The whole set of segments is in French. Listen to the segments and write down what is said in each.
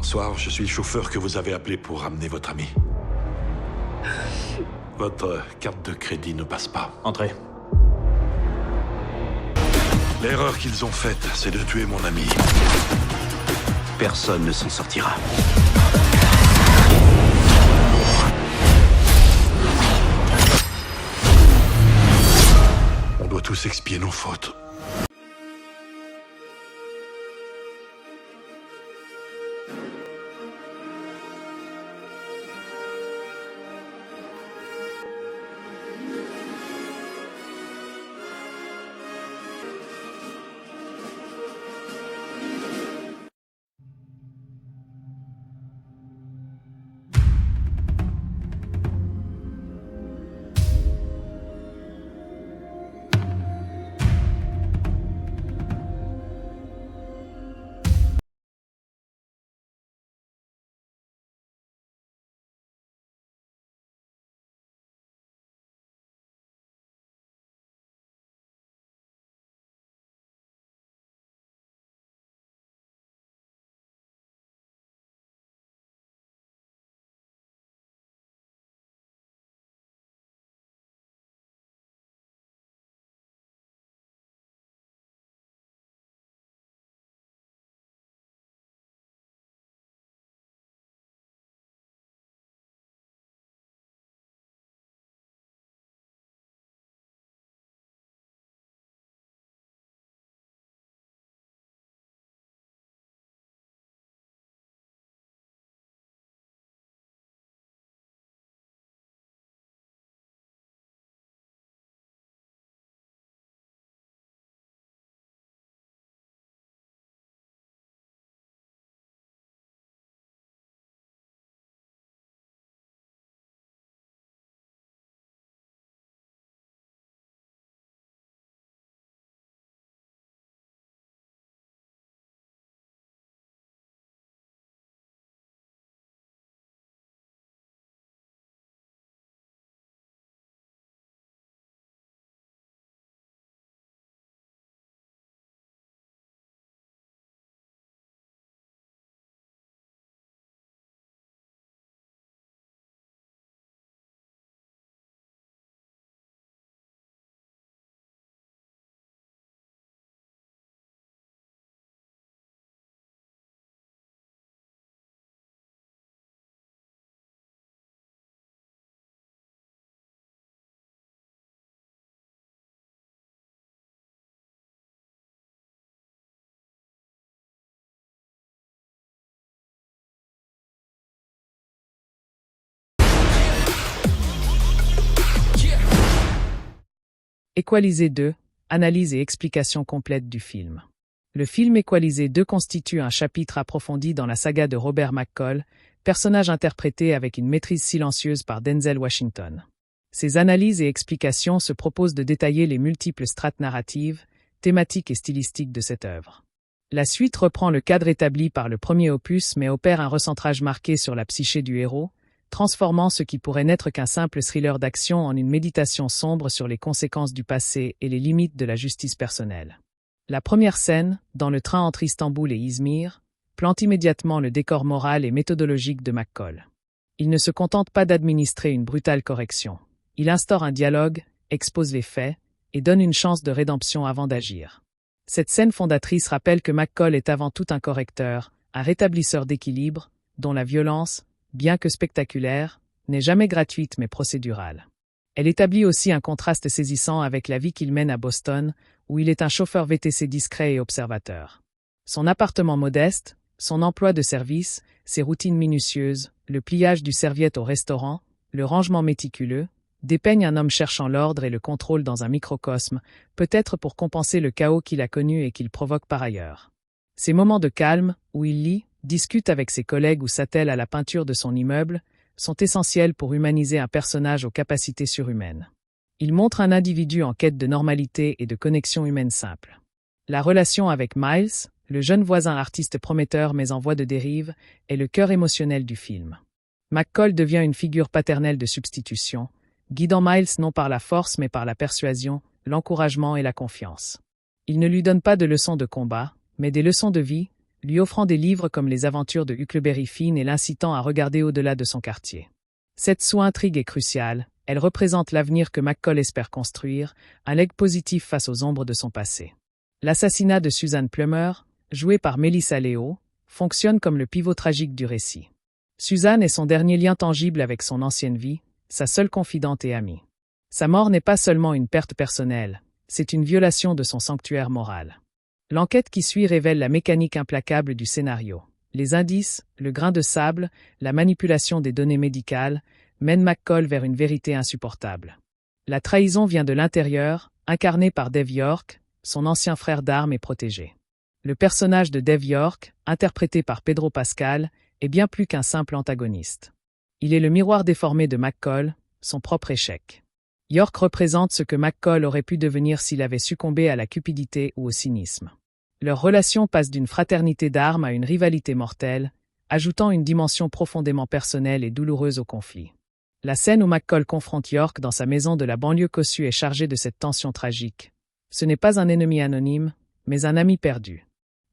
Bonsoir, je suis le chauffeur que vous avez appelé pour ramener votre ami. Votre carte de crédit ne passe pas. Entrez. L'erreur qu'ils ont faite, c'est de tuer mon ami. Personne ne s'en sortira. On doit tous expier nos fautes. Equalisé 2, analyse et explication complète du film. Le film Equalisé 2 constitue un chapitre approfondi dans la saga de Robert McCall, personnage interprété avec une maîtrise silencieuse par Denzel Washington. Ces analyses et explications se proposent de détailler les multiples strates narratives, thématiques et stylistiques de cette œuvre. La suite reprend le cadre établi par le premier opus mais opère un recentrage marqué sur la psyché du héros, transformant ce qui pourrait n'être qu'un simple thriller d'action en une méditation sombre sur les conséquences du passé et les limites de la justice personnelle. La première scène, dans le train entre Istanbul et Izmir, plante immédiatement le décor moral et méthodologique de McCall. Il ne se contente pas d'administrer une brutale correction. Il instaure un dialogue, expose les faits, et donne une chance de rédemption avant d'agir. Cette scène fondatrice rappelle que McCall est avant tout un correcteur, un rétablisseur d'équilibre, dont la violence, bien que spectaculaire, n'est jamais gratuite mais procédurale. Elle établit aussi un contraste saisissant avec la vie qu'il mène à Boston, où il est un chauffeur VTC discret et observateur. Son appartement modeste, son emploi de service, ses routines minutieuses, le pliage du serviette au restaurant, le rangement méticuleux, dépeignent un homme cherchant l'ordre et le contrôle dans un microcosme, peut-être pour compenser le chaos qu'il a connu et qu'il provoque par ailleurs. Ces moments de calme, où il lit, discute avec ses collègues ou s'attelle à la peinture de son immeuble, sont essentiels pour humaniser un personnage aux capacités surhumaines. Il montre un individu en quête de normalité et de connexion humaine simple. La relation avec Miles, le jeune voisin artiste prometteur mais en voie de dérive, est le cœur émotionnel du film. McCall devient une figure paternelle de substitution, guidant Miles non par la force mais par la persuasion, l'encouragement et la confiance. Il ne lui donne pas de leçons de combat, mais des leçons de vie, lui offrant des livres comme Les aventures de Huckleberry Finn et l'incitant à regarder au-delà de son quartier. Cette sous-intrigue est cruciale, elle représente l'avenir que McCall espère construire, un legs positif face aux ombres de son passé. L'assassinat de Susan Plummer, joué par Melissa Leo, fonctionne comme le pivot tragique du récit. Susan est son dernier lien tangible avec son ancienne vie, sa seule confidente et amie. Sa mort n'est pas seulement une perte personnelle, c'est une violation de son sanctuaire moral. L'enquête qui suit révèle la mécanique implacable du scénario. Les indices, le grain de sable, la manipulation des données médicales mènent McCall vers une vérité insupportable. La trahison vient de l'intérieur, incarnée par Dave York, son ancien frère d'armes et protégé. Le personnage de Dave York, interprété par Pedro Pascal, est bien plus qu'un simple antagoniste. Il est le miroir déformé de McCall, son propre échec. York représente ce que McCall aurait pu devenir s'il avait succombé à la cupidité ou au cynisme. Leur relation passe d'une fraternité d'armes à une rivalité mortelle, ajoutant une dimension profondément personnelle et douloureuse au conflit. La scène où McCall confronte York dans sa maison de la banlieue cossue est chargée de cette tension tragique. Ce n'est pas un ennemi anonyme, mais un ami perdu.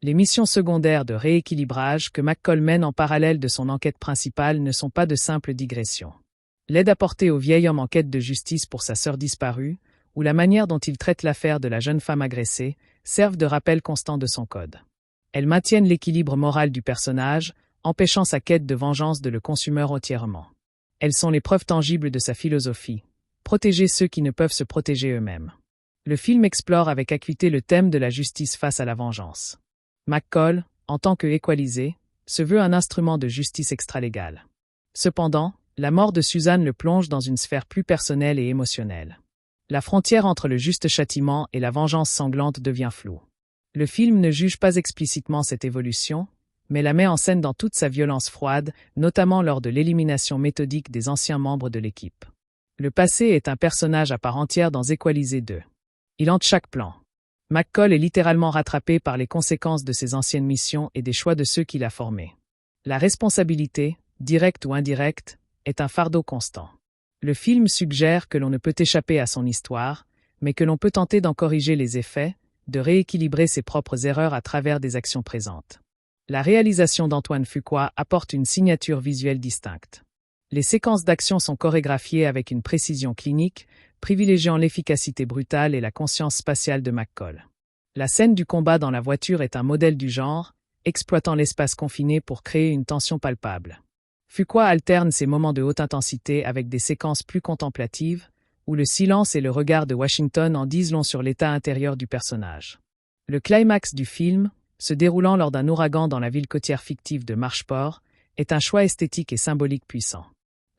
Les missions secondaires de rééquilibrage que McCall mène en parallèle de son enquête principale ne sont pas de simples digressions. L'aide apportée au vieil homme en quête de justice pour sa sœur disparue, ou la manière dont il traite l'affaire de la jeune femme agressée, servent de rappel constant de son code. Elles maintiennent l'équilibre moral du personnage, empêchant sa quête de vengeance de le consumer entièrement. Elles sont les preuves tangibles de sa philosophie, protéger ceux qui ne peuvent se protéger eux-mêmes. Le film explore avec acuité le thème de la justice face à la vengeance. McCall, en tant que équalisé, se veut un instrument de justice extralégale. Cependant, la mort de Suzanne le plonge dans une sphère plus personnelle et émotionnelle. La frontière entre le juste châtiment et la vengeance sanglante devient floue. Le film ne juge pas explicitement cette évolution, mais la met en scène dans toute sa violence froide, notamment lors de l'élimination méthodique des anciens membres de l'équipe. Le passé est un personnage à part entière dans Equalisé 2. Il hante chaque plan. McCall est littéralement rattrapé par les conséquences de ses anciennes missions et des choix de ceux qu'il a formés. La responsabilité, directe ou indirecte, est un fardeau constant. Le film suggère que l'on ne peut échapper à son histoire, mais que l'on peut tenter d'en corriger les effets, de rééquilibrer ses propres erreurs à travers des actions présentes. La réalisation d'Antoine Fuqua apporte une signature visuelle distincte. Les séquences d'action sont chorégraphiées avec une précision clinique, privilégiant l'efficacité brutale et la conscience spatiale de McCall. La scène du combat dans la voiture est un modèle du genre, exploitant l'espace confiné pour créer une tension palpable. Fuqua alterne ces moments de haute intensité avec des séquences plus contemplatives, où le silence et le regard de Washington en disent long sur l'état intérieur du personnage. Le climax du film, se déroulant lors d'un ouragan dans la ville côtière fictive de Marshport, est un choix esthétique et symbolique puissant.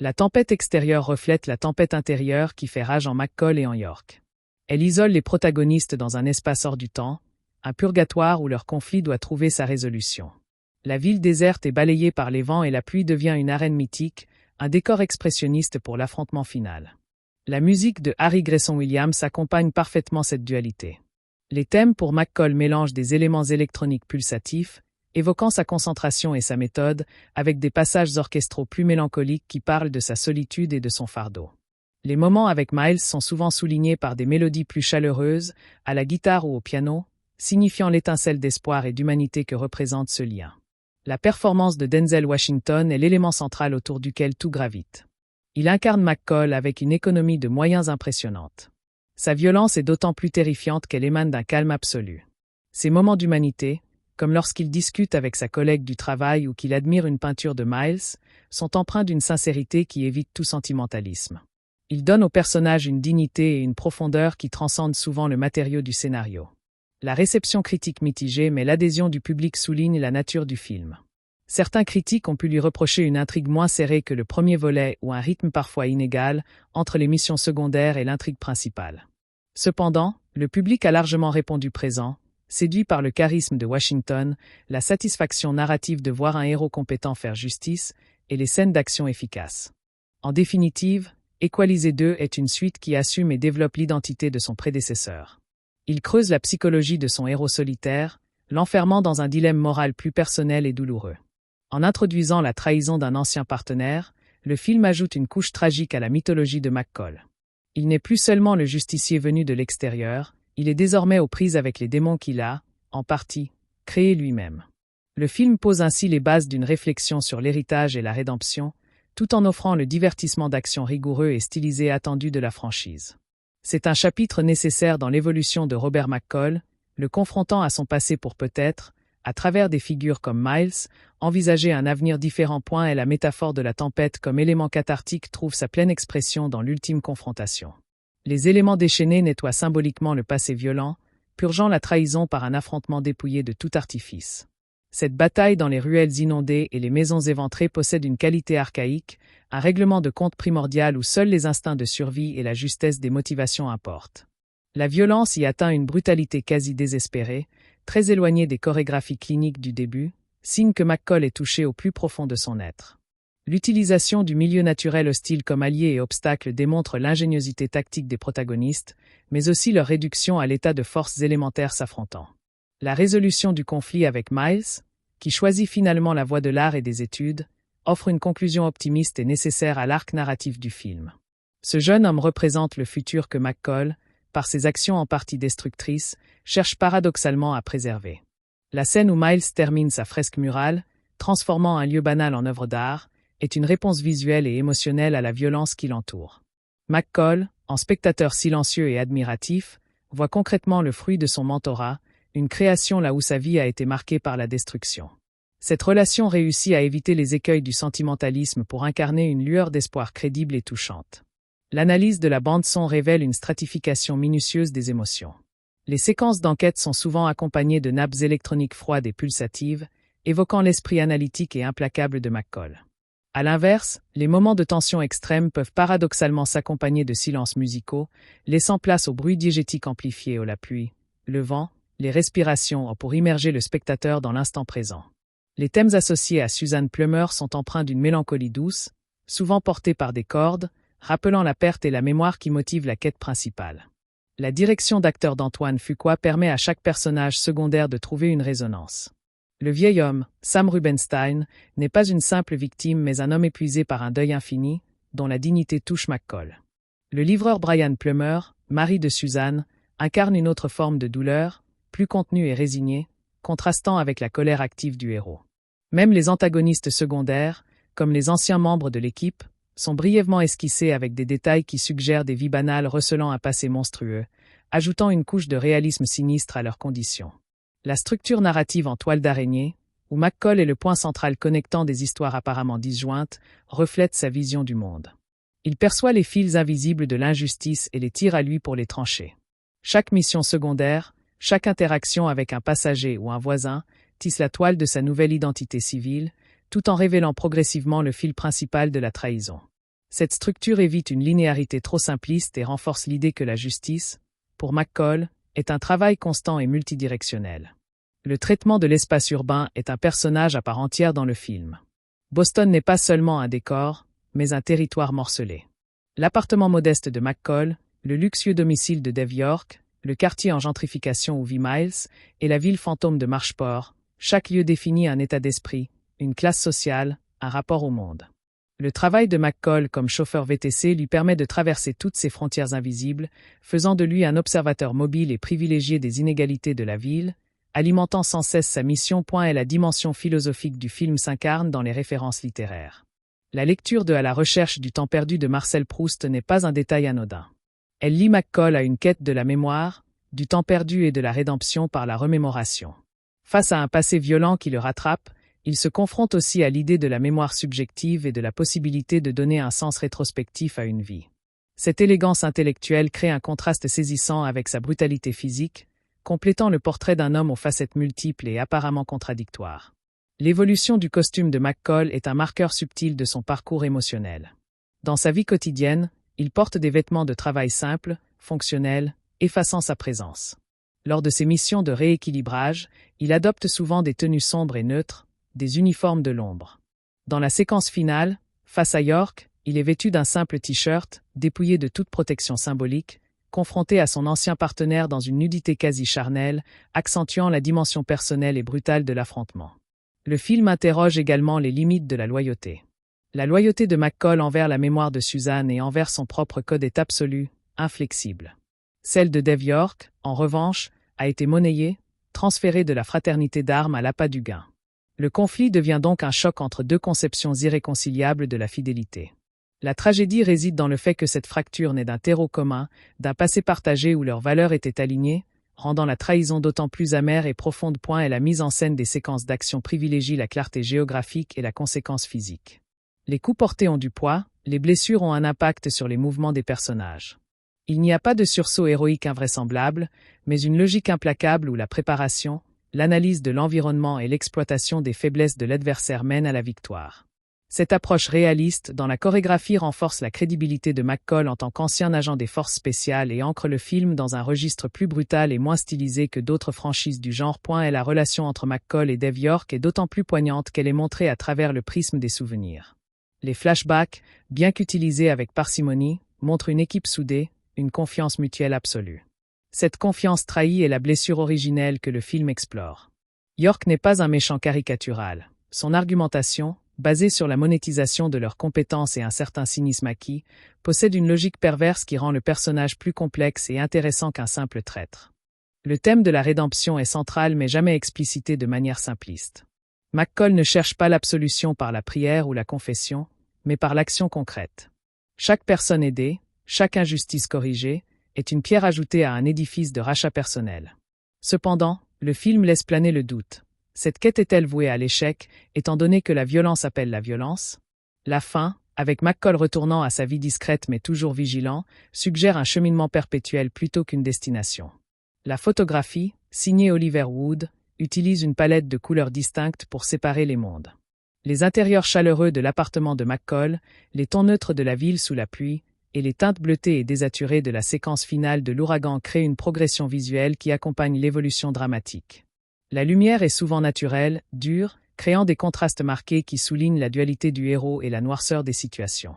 La tempête extérieure reflète la tempête intérieure qui fait rage en McCall et en York. Elle isole les protagonistes dans un espace hors du temps, un purgatoire où leur conflit doit trouver sa résolution. La ville déserte et balayée par les vents et la pluie devient une arène mythique, un décor expressionniste pour l'affrontement final. La musique de Harry Gregson Williams accompagne parfaitement cette dualité. Les thèmes pour McCall mélangent des éléments électroniques pulsatifs, évoquant sa concentration et sa méthode, avec des passages orchestraux plus mélancoliques qui parlent de sa solitude et de son fardeau. Les moments avec Miles sont souvent soulignés par des mélodies plus chaleureuses, à la guitare ou au piano, signifiant l'étincelle d'espoir et d'humanité que représente ce lien. La performance de Denzel Washington est l'élément central autour duquel tout gravite. Il incarne McCall avec une économie de moyens impressionnante. Sa violence est d'autant plus terrifiante qu'elle émane d'un calme absolu. Ces moments d'humanité, comme lorsqu'il discute avec sa collègue du travail ou qu'il admire une peinture de Miles, sont empreints d'une sincérité qui évite tout sentimentalisme. Ils donnent au personnage une dignité et une profondeur qui transcendent souvent le matériau du scénario. La réception critique mitigée mais l'adhésion du public souligne la nature du film. Certains critiques ont pu lui reprocher une intrigue moins serrée que le premier volet ou un rythme parfois inégal entre les missions secondaires et l'intrigue principale. Cependant, le public a largement répondu présent, séduit par le charisme de Washington, la satisfaction narrative de voir un héros compétent faire justice et les scènes d'action efficaces. En définitive, Equalisé 2 est une suite qui assume et développe l'identité de son prédécesseur. Il creuse la psychologie de son héros solitaire, l'enfermant dans un dilemme moral plus personnel et douloureux. En introduisant la trahison d'un ancien partenaire, le film ajoute une couche tragique à la mythologie de McCall. Il n'est plus seulement le justicier venu de l'extérieur, il est désormais aux prises avec les démons qu'il a, en partie, créés lui-même. Le film pose ainsi les bases d'une réflexion sur l'héritage et la rédemption, tout en offrant le divertissement d'action rigoureux et stylisé attendu de la franchise. C'est un chapitre nécessaire dans l'évolution de Robert McCall, le confrontant à son passé pour peut-être, à travers des figures comme Miles, envisager un avenir différent. Et la métaphore de la tempête comme élément cathartique trouve sa pleine expression dans l'ultime confrontation. Les éléments déchaînés nettoient symboliquement le passé violent, purgeant la trahison par un affrontement dépouillé de tout artifice. Cette bataille dans les ruelles inondées et les maisons éventrées possède une qualité archaïque, un règlement de compte primordial où seuls les instincts de survie et la justesse des motivations importent. La violence y atteint une brutalité quasi désespérée, très éloignée des chorégraphies cliniques du début, signe que McCall est touché au plus profond de son être. L'utilisation du milieu naturel hostile comme allié et obstacle démontre l'ingéniosité tactique des protagonistes, mais aussi leur réduction à l'état de forces élémentaires s'affrontant. La résolution du conflit avec Miles, qui choisit finalement la voie de l'art et des études, offre une conclusion optimiste et nécessaire à l'arc narratif du film. Ce jeune homme représente le futur que McCall, par ses actions en partie destructrices, cherche paradoxalement à préserver. La scène où Miles termine sa fresque murale, transformant un lieu banal en œuvre d'art, est une réponse visuelle et émotionnelle à la violence qui l'entoure. McCall, en spectateur silencieux et admiratif, voit concrètement le fruit de son mentorat, une création là où sa vie a été marquée par la destruction. Cette relation réussit à éviter les écueils du sentimentalisme pour incarner une lueur d'espoir crédible et touchante. L'analyse de la bande-son révèle une stratification minutieuse des émotions. Les séquences d'enquête sont souvent accompagnées de nappes électroniques froides et pulsatives, évoquant l'esprit analytique et implacable de McCall. À l'inverse, les moments de tension extrême peuvent paradoxalement s'accompagner de silences musicaux, laissant place au bruit diégétique amplifié au la pluie, le vent, les respirations pour immerger le spectateur dans l'instant présent. Les thèmes associés à Suzanne Plummer sont empreints d'une mélancolie douce, souvent portés par des cordes, rappelant la perte et la mémoire qui motivent la quête principale. La direction d'acteur d'Antoine Fuqua permet à chaque personnage secondaire de trouver une résonance. Le vieil homme, Sam Rubenstein, n'est pas une simple victime mais un homme épuisé par un deuil infini, dont la dignité touche McCall. Le livreur Brian Plummer, mari de Suzanne, incarne une autre forme de douleur, plus contenue et résignée, contrastant avec la colère active du héros. Même les antagonistes secondaires, comme les anciens membres de l'équipe, sont brièvement esquissés avec des détails qui suggèrent des vies banales recelant un passé monstrueux, ajoutant une couche de réalisme sinistre à leurs conditions. La structure narrative en toile d'araignée, où McCall est le point central connectant des histoires apparemment disjointes, reflète sa vision du monde. Il perçoit les fils invisibles de l'injustice et les tire à lui pour les trancher. Chaque mission secondaire, chaque interaction avec un passager ou un voisin, tisse la toile de sa nouvelle identité civile, tout en révélant progressivement le fil principal de la trahison. Cette structure évite une linéarité trop simpliste et renforce l'idée que la justice, pour McCall, est un travail constant et multidirectionnel. Le traitement de l'espace urbain est un personnage à part entière dans le film. Boston n'est pas seulement un décor, mais un territoire morcelé. L'appartement modeste de McCall, le luxueux domicile de Dave York, le quartier en gentrification où vit Miles, et la ville fantôme de Marchport, chaque lieu définit un état d'esprit, une classe sociale, un rapport au monde. Le travail de McCall comme chauffeur VTC lui permet de traverser toutes ces frontières invisibles, faisant de lui un observateur mobile et privilégié des inégalités de la ville, alimentant sans cesse sa mission. Et la dimension philosophique du film s'incarne dans les références littéraires. La lecture de À la recherche du temps perdu de Marcel Proust n'est pas un détail anodin. Elle lie McCall à une quête de la mémoire, du temps perdu et de la rédemption par la remémoration. Face à un passé violent qui le rattrape, il se confronte aussi à l'idée de la mémoire subjective et de la possibilité de donner un sens rétrospectif à une vie. Cette élégance intellectuelle crée un contraste saisissant avec sa brutalité physique, complétant le portrait d'un homme aux facettes multiples et apparemment contradictoires. L'évolution du costume de McCall est un marqueur subtil de son parcours émotionnel. Dans sa vie quotidienne, il porte des vêtements de travail simples, fonctionnels, effaçant sa présence. Lors de ses missions de rééquilibrage, il adopte souvent des tenues sombres et neutres, des uniformes de l'ombre. Dans la séquence finale, face à York, il est vêtu d'un simple t-shirt, dépouillé de toute protection symbolique, confronté à son ancien partenaire dans une nudité quasi charnelle, accentuant la dimension personnelle et brutale de l'affrontement. Le film interroge également les limites de la loyauté. La loyauté de McCall envers la mémoire de Suzanne et envers son propre code est absolue, inflexible. Celle de Dave York, en revanche, a été monnayée, transférée de la fraternité d'armes à l'appât du gain. Le conflit devient donc un choc entre deux conceptions irréconciliables de la fidélité. La tragédie réside dans le fait que cette fracture naît d'un terreau commun, d'un passé partagé où leurs valeurs étaient alignées, rendant la trahison d'autant plus amère et profonde. Et la mise en scène des séquences d'action privilégie la clarté géographique et la conséquence physique. Les coups portés ont du poids, les blessures ont un impact sur les mouvements des personnages. Il n'y a pas de sursaut héroïque invraisemblable, mais une logique implacable où la préparation, l'analyse de l'environnement et l'exploitation des faiblesses de l'adversaire mènent à la victoire. Cette approche réaliste dans la chorégraphie renforce la crédibilité de McCall en tant qu'ancien agent des forces spéciales et ancre le film dans un registre plus brutal et moins stylisé que d'autres franchises du genre. Et la relation entre McCall et Dave York est d'autant plus poignante qu'elle est montrée à travers le prisme des souvenirs. Les flashbacks, bien qu'utilisés avec parcimonie, montrent une équipe soudée, une confiance mutuelle absolue. Cette confiance trahie est la blessure originelle que le film explore. York n'est pas un méchant caricatural. Son argumentation, basée sur la monétisation de leurs compétences et un certain cynisme acquis, possède une logique perverse qui rend le personnage plus complexe et intéressant qu'un simple traître. Le thème de la rédemption est central mais jamais explicité de manière simpliste. McCall ne cherche pas l'absolution par la prière ou la confession, mais par l'action concrète. Chaque personne aidée, chaque injustice corrigée, est une pierre ajoutée à un édifice de rachat personnel. Cependant, le film laisse planer le doute. Cette quête est-elle vouée à l'échec, étant donné que la violence appelle la violence? La fin, avec McCall retournant à sa vie discrète mais toujours vigilant, suggère un cheminement perpétuel plutôt qu'une destination. La photographie, signée Oliver Wood, utilise une palette de couleurs distinctes pour séparer les mondes. Les intérieurs chaleureux de l'appartement de McCall, les tons neutres de la ville sous la pluie, et les teintes bleutées et désaturées de la séquence finale de l'ouragan créent une progression visuelle qui accompagne l'évolution dramatique. La lumière est souvent naturelle, dure, créant des contrastes marqués qui soulignent la dualité du héros et la noirceur des situations.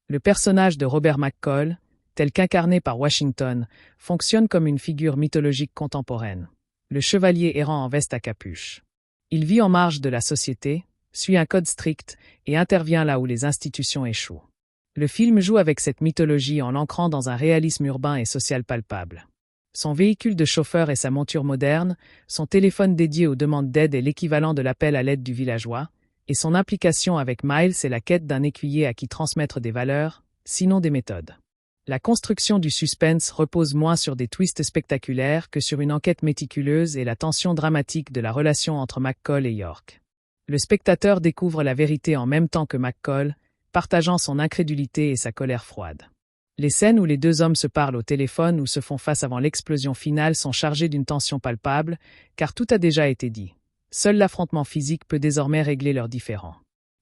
Le personnage de Robert McCall, tel qu'incarné par Washington, fonctionne comme une figure mythologique contemporaine. Le chevalier errant en veste à capuche. Il vit en marge de la société, suit un code strict et intervient là où les institutions échouent. Le film joue avec cette mythologie en l'ancrant dans un réalisme urbain et social palpable. Son véhicule de chauffeur est sa monture moderne, son téléphone dédié aux demandes d'aide est l'équivalent de l'appel à l'aide du villageois, et son implication avec Miles est la quête d'un écuyer à qui transmettre des valeurs, sinon des méthodes. La construction du suspense repose moins sur des twists spectaculaires que sur une enquête méticuleuse et la tension dramatique de la relation entre McCall et York. Le spectateur découvre la vérité en même temps que McCall, partageant son incrédulité et sa colère froide. Les scènes où les deux hommes se parlent au téléphone ou se font face avant l'explosion finale sont chargées d'une tension palpable, car tout a déjà été dit. Seul l'affrontement physique peut désormais régler leurs différends.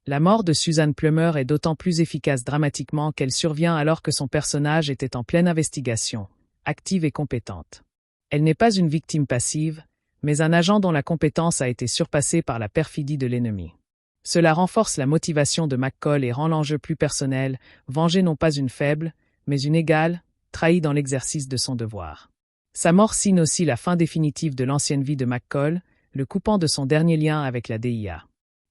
La mort de Susan Plummer est d'autant plus efficace dramatiquement qu'elle survient alors que son personnage était en pleine investigation, active et compétente. Elle n'est pas une victime passive, mais un agent dont la compétence a été surpassée par la perfidie de l'ennemi. Cela renforce la motivation de McCall et rend l'enjeu plus personnel, venger non pas une faible, mais une égale, trahie dans l'exercice de son devoir. Sa mort signe aussi la fin définitive de l'ancienne vie de McCall, le coupant de son dernier lien avec la DIA.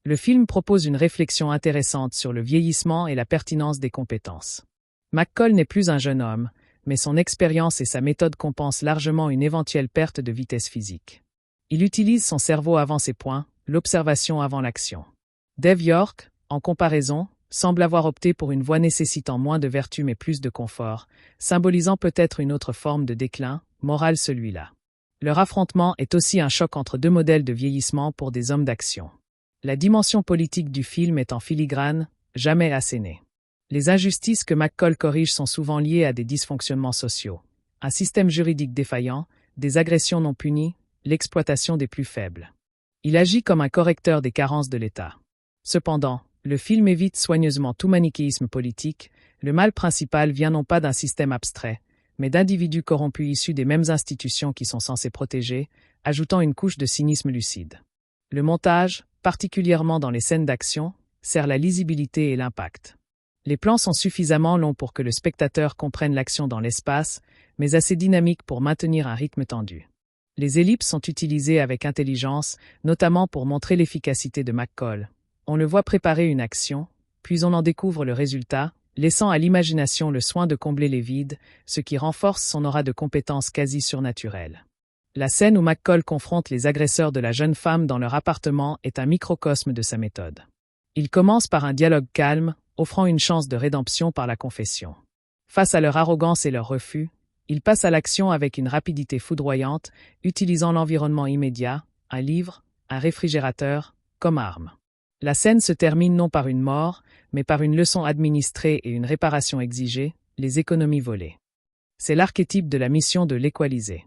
Le film propose une réflexion intéressante sur le vieillissement et la pertinence des compétences. McCall n'est plus un jeune homme, mais son expérience et sa méthode compensent largement une éventuelle perte de vitesse physique. Il utilise son cerveau avant ses points, l'observation avant l'action. Dave York, en comparaison, semble avoir opté pour une voie nécessitant moins de vertu mais plus de confort, symbolisant peut-être une autre forme de déclin, moral celui-là. Leur affrontement est aussi un choc entre deux modèles de vieillissement pour des hommes d'action. La dimension politique du film est en filigrane, jamais assénée. Les injustices que McCall corrige sont souvent liées à des dysfonctionnements sociaux. Un système juridique défaillant, des agressions non punies, l'exploitation des plus faibles. Il agit comme un correcteur des carences de l'État. Cependant, le film évite soigneusement tout manichéisme politique, le mal principal vient non pas d'un système abstrait, mais d'individus corrompus issus des mêmes institutions qui sont censés protéger, ajoutant une couche de cynisme lucide. Le montage, particulièrement dans les scènes d'action, sert la lisibilité et l'impact. Les plans sont suffisamment longs pour que le spectateur comprenne l'action dans l'espace, mais assez dynamiques pour maintenir un rythme tendu. Les ellipses sont utilisées avec intelligence, notamment pour montrer l'efficacité de McCall. On le voit préparer une action, puis on en découvre le résultat, laissant à l'imagination le soin de combler les vides, ce qui renforce son aura de compétence quasi surnaturelle. La scène où McCall confronte les agresseurs de la jeune femme dans leur appartement est un microcosme de sa méthode. Il commence par un dialogue calme, offrant une chance de rédemption par la confession. Face à leur arrogance et leur refus, il passe à l'action avec une rapidité foudroyante, utilisant l'environnement immédiat, un livre, un réfrigérateur, comme arme. La scène se termine non par une mort, mais par une leçon administrée et une réparation exigée, les économies volées. C'est l'archétype de la mission de l'équaliser.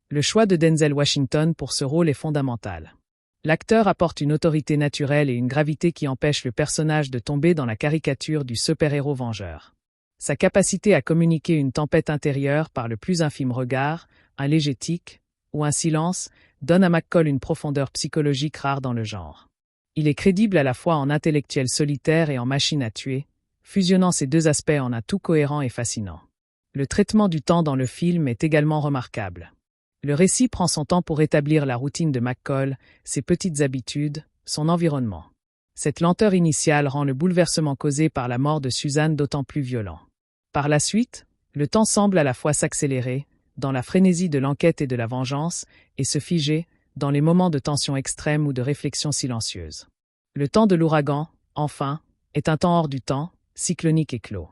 Le choix de Denzel Washington pour ce rôle est fondamental. L'acteur apporte une autorité naturelle et une gravité qui empêche le personnage de tomber dans la caricature du super-héros vengeur. Sa capacité à communiquer une tempête intérieure par le plus infime regard, un léger tic ou un silence donne à McCall une profondeur psychologique rare dans le genre. Il est crédible à la fois en intellectuel solitaire et en machine à tuer, fusionnant ces deux aspects en un tout cohérent et fascinant. Le traitement du temps dans le film est également remarquable. Le récit prend son temps pour établir la routine de McCall, ses petites habitudes, son environnement. Cette lenteur initiale rend le bouleversement causé par la mort de Suzanne d'autant plus violent. Par la suite, le temps semble à la fois s'accélérer, dans la frénésie de l'enquête et de la vengeance, et se figer, dans les moments de tension extrême ou de réflexion silencieuse. Le temps de l'ouragan, enfin, est un temps hors du temps, cyclonique et clos.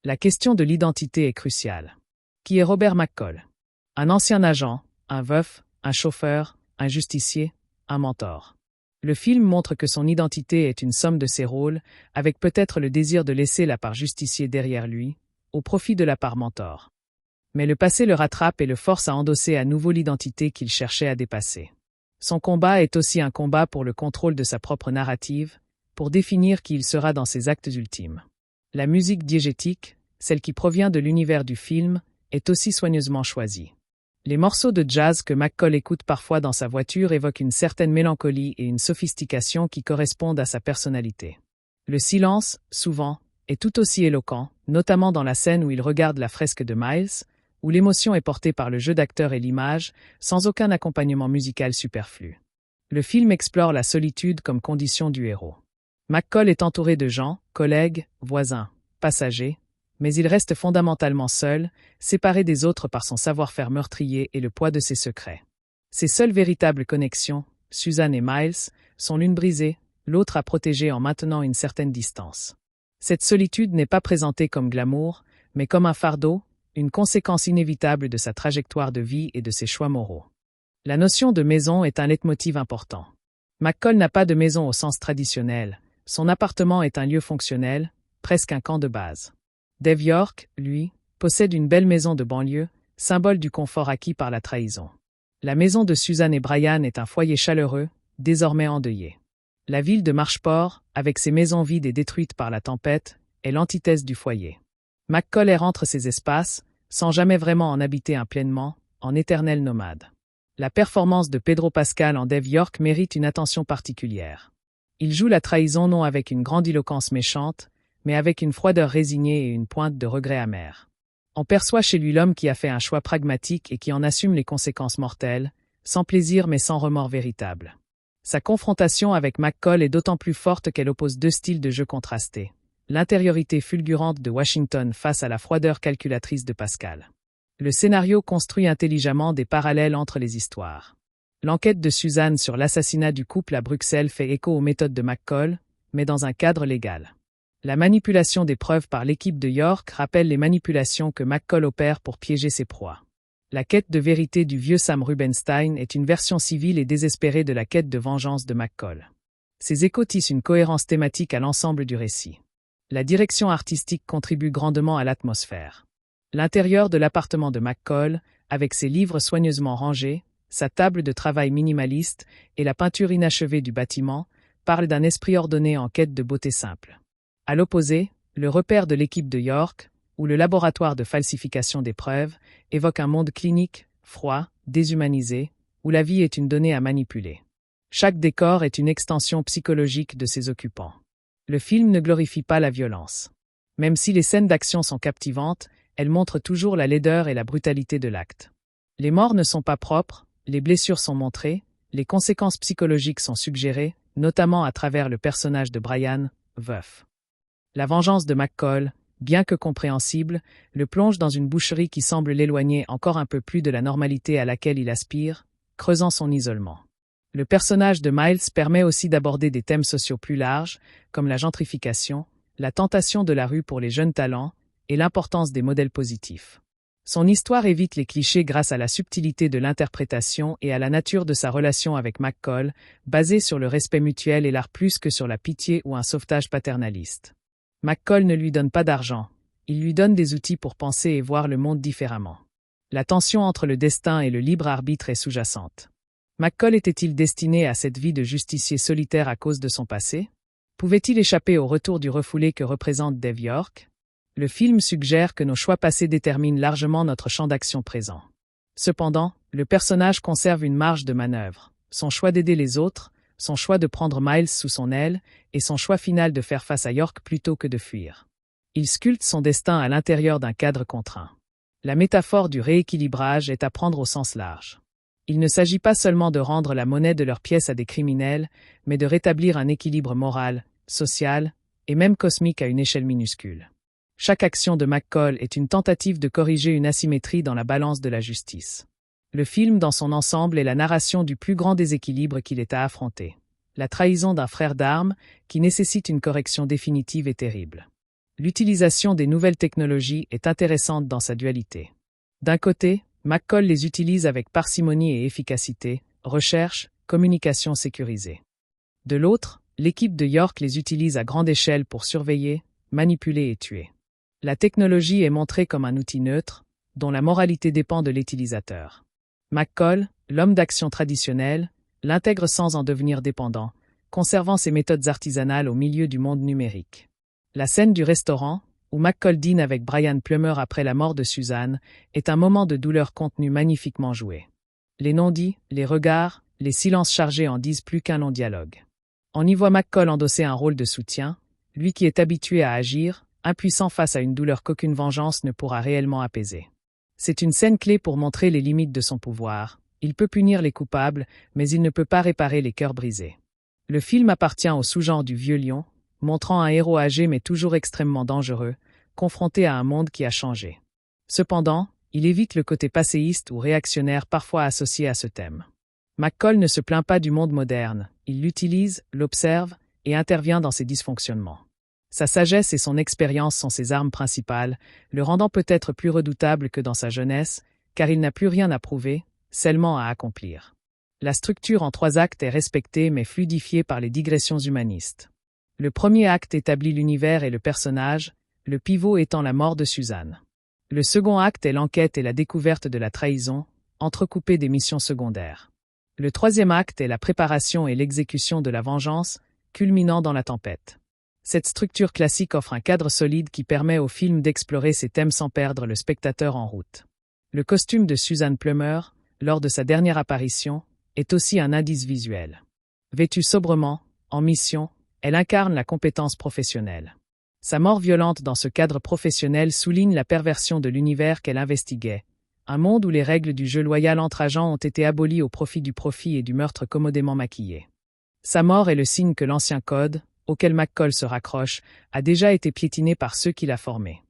La question de l'identité est cruciale. Qui est Robert McCall? Un ancien agent, un veuf, un chauffeur, un justicier, un mentor. Le film montre que son identité est une somme de ses rôles, avec peut-être le désir de laisser la part justicier derrière lui, au profit de la part mentor. Mais le passé le rattrape et le force à endosser à nouveau l'identité qu'il cherchait à dépasser. Son combat est aussi un combat pour le contrôle de sa propre narrative, pour définir qui il sera dans ses actes ultimes. La musique diégétique, celle qui provient de l'univers du film, est aussi soigneusement choisie. Les morceaux de jazz que McCall écoute parfois dans sa voiture évoquent une certaine mélancolie et une sophistication qui correspondent à sa personnalité. Le silence, souvent, est tout aussi éloquent, notamment dans la scène où il regarde la fresque de Miles, où l'émotion est portée par le jeu d'acteur et l'image, sans aucun accompagnement musical superflu. Le film explore la solitude comme condition du héros. McCall est entouré de gens, collègues, voisins, passagers, mais il reste fondamentalement seul, séparé des autres par son savoir-faire meurtrier et le poids de ses secrets. Ses seules véritables connexions, Suzanne et Miles, sont l'une brisée, l'autre à protéger en maintenant une certaine distance. Cette solitude n'est pas présentée comme glamour, mais comme un fardeau, une conséquence inévitable de sa trajectoire de vie et de ses choix moraux. La notion de maison est un leitmotiv important. McCall n'a pas de maison au sens traditionnel, son appartement est un lieu fonctionnel, presque un camp de base. Dave York, lui, possède une belle maison de banlieue, symbole du confort acquis par la trahison. La maison de Suzanne et Brian est un foyer chaleureux, désormais endeuillé. La ville de Marchport, avec ses maisons vides et détruites par la tempête, est l'antithèse du foyer. McCall erre entre ces espaces, sans jamais vraiment en habiter un pleinement, en éternel nomade. La performance de Pedro Pascal en Dave York mérite une attention particulière. Il joue la trahison non avec une grandiloquence méchante, mais avec une froideur résignée et une pointe de regret amer. On perçoit chez lui l'homme qui a fait un choix pragmatique et qui en assume les conséquences mortelles, sans plaisir mais sans remords véritable. Sa confrontation avec McCall est d'autant plus forte qu'elle oppose deux styles de jeu contrastés. L'intériorité fulgurante de Washington face à la froideur calculatrice de Pascal. Le scénario construit intelligemment des parallèles entre les histoires. L'enquête de Suzanne sur l'assassinat du couple à Bruxelles fait écho aux méthodes de McCall, mais dans un cadre légal. La manipulation des preuves par l'équipe de York rappelle les manipulations que McCall opère pour piéger ses proies. La quête de vérité du vieux Sam Rubenstein est une version civile et désespérée de la quête de vengeance de McCall. Ces échos tissent une cohérence thématique à l'ensemble du récit. La direction artistique contribue grandement à l'atmosphère. L'intérieur de l'appartement de McCall, avec ses livres soigneusement rangés, sa table de travail minimaliste et la peinture inachevée du bâtiment, parle d'un esprit ordonné en quête de beauté simple. À l'opposé, le repère de l'équipe de York, ou le laboratoire de falsification des preuves, évoque un monde clinique, froid, déshumanisé, où la vie est une donnée à manipuler. Chaque décor est une extension psychologique de ses occupants. Le film ne glorifie pas la violence. Même si les scènes d'action sont captivantes, elles montrent toujours la laideur et la brutalité de l'acte. Les morts ne sont pas propres, les blessures sont montrées, les conséquences psychologiques sont suggérées, notamment à travers le personnage de Brian, veuf. La vengeance de McCall, bien que compréhensible, le plonge dans une boucherie qui semble l'éloigner encore un peu plus de la normalité à laquelle il aspire, creusant son isolement. Le personnage de Miles permet aussi d'aborder des thèmes sociaux plus larges, comme la gentrification, la tentation de la rue pour les jeunes talents et l'importance des modèles positifs. Son histoire évite les clichés grâce à la subtilité de l'interprétation et à la nature de sa relation avec McCall, basée sur le respect mutuel et l'art plus que sur la pitié ou un sauvetage paternaliste. McCall ne lui donne pas d'argent, il lui donne des outils pour penser et voir le monde différemment. La tension entre le destin et le libre arbitre est sous-jacente. McCall était-il destiné à cette vie de justicier solitaire à cause de son passé? Pouvait-il échapper au retour du refoulé que représente Dave York? Le film suggère que nos choix passés déterminent largement notre champ d'action présent. Cependant, le personnage conserve une marge de manœuvre. Son choix d'aider les autres, son choix de prendre Miles sous son aile, et son choix final de faire face à York plutôt que de fuir. Il sculpte son destin à l'intérieur d'un cadre contraint. La métaphore du rééquilibrage est à prendre au sens large. Il ne s'agit pas seulement de rendre la monnaie de leurs pièces à des criminels, mais de rétablir un équilibre moral, social, et même cosmique à une échelle minuscule. Chaque action de McCall est une tentative de corriger une asymétrie dans la balance de la justice. Le film dans son ensemble est la narration du plus grand déséquilibre qu'il ait à affronter. La trahison d'un frère d'armes qui nécessite une correction définitive et terrible. L'utilisation des nouvelles technologies est intéressante dans sa dualité. D'un côté, McCall les utilise avec parcimonie et efficacité, recherche, communication sécurisée. De l'autre, l'équipe de York les utilise à grande échelle pour surveiller, manipuler et tuer. La technologie est montrée comme un outil neutre, dont la moralité dépend de l'utilisateur. McCall, l'homme d'action traditionnel, l'intègre sans en devenir dépendant, conservant ses méthodes artisanales au milieu du monde numérique. La scène du restaurant, où McCall dîne avec Brian Plummer après la mort de Suzanne, est un moment de douleur contenu magnifiquement joué. Les non-dits, les regards, les silences chargés en disent plus qu'un long dialogue. On y voit McCall endosser un rôle de soutien, lui qui est habitué à agir, impuissant face à une douleur qu'aucune vengeance ne pourra réellement apaiser. C'est une scène clé pour montrer les limites de son pouvoir. Il peut punir les coupables, mais il ne peut pas réparer les cœurs brisés. Le film appartient au sous-genre du vieux lion, montrant un héros âgé mais toujours extrêmement dangereux, confronté à un monde qui a changé. Cependant, il évite le côté passéiste ou réactionnaire parfois associé à ce thème. McCall ne se plaint pas du monde moderne, il l'utilise, l'observe et intervient dans ses dysfonctionnements. Sa sagesse et son expérience sont ses armes principales, le rendant peut-être plus redoutable que dans sa jeunesse, car il n'a plus rien à prouver, seulement à accomplir. La structure en 3 actes est respectée mais fluidifiée par les digressions humanistes. Le premier acte établit l'univers et le personnage, le pivot étant la mort de Suzanne. Le second acte est l'enquête et la découverte de la trahison, entrecoupée des missions secondaires. Le troisième acte est la préparation et l'exécution de la vengeance, culminant dans la tempête. Cette structure classique offre un cadre solide qui permet au film d'explorer ces thèmes sans perdre le spectateur en route. Le costume de Suzanne Plummer, lors de sa dernière apparition, est aussi un indice visuel. Vêtue sobrement, en mission, elle incarne la compétence professionnelle. Sa mort violente dans ce cadre professionnel souligne la perversion de l'univers qu'elle investiguait, un monde où les règles du jeu loyal entre agents ont été abolies au profit du profit et du meurtre commodément maquillé. Sa mort est le signe que l'ancien code, auquel McCall se raccroche, a déjà été piétiné par ceux qui l'a formé.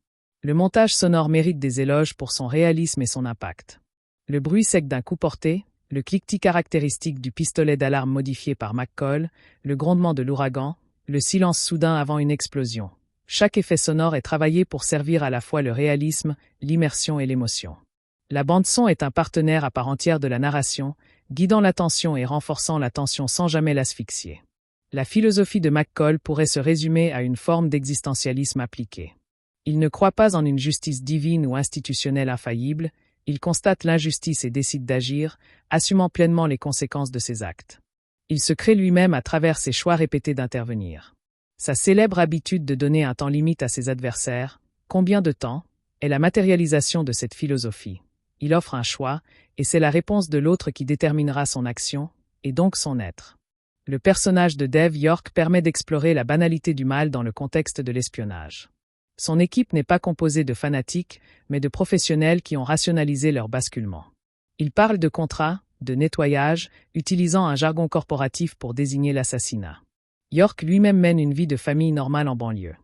Le montage sonore mérite des éloges pour son réalisme et son impact. Le bruit sec d'un coup porté, le cliquetis caractéristique du pistolet d'alarme modifié par McCall, le grondement de l'ouragan, le silence soudain avant une explosion. Chaque effet sonore est travaillé pour servir à la fois le réalisme, l'immersion et l'émotion. La bande-son est un partenaire à part entière de la narration, guidant l'attention et renforçant la tension sans jamais l'asphyxier. La philosophie de McCall pourrait se résumer à une forme d'existentialisme appliqué. Il ne croit pas en une justice divine ou institutionnelle infaillible, il constate l'injustice et décide d'agir, assumant pleinement les conséquences de ses actes. Il se crée lui-même à travers ses choix répétés d'intervenir. Sa célèbre habitude de donner un temps limite à ses adversaires, combien de temps, est la matérialisation de cette philosophie. Il offre un choix, et c'est la réponse de l'autre qui déterminera son action, et donc son être. Le personnage de Dave York permet d'explorer la banalité du mal dans le contexte de l'espionnage. Son équipe n'est pas composée de fanatiques, mais de professionnels qui ont rationalisé leur basculement. Il parle de contrat, de nettoyage, utilisant un jargon corporatif pour désigner l'assassinat. York lui-même mène une vie de famille normale en banlieue.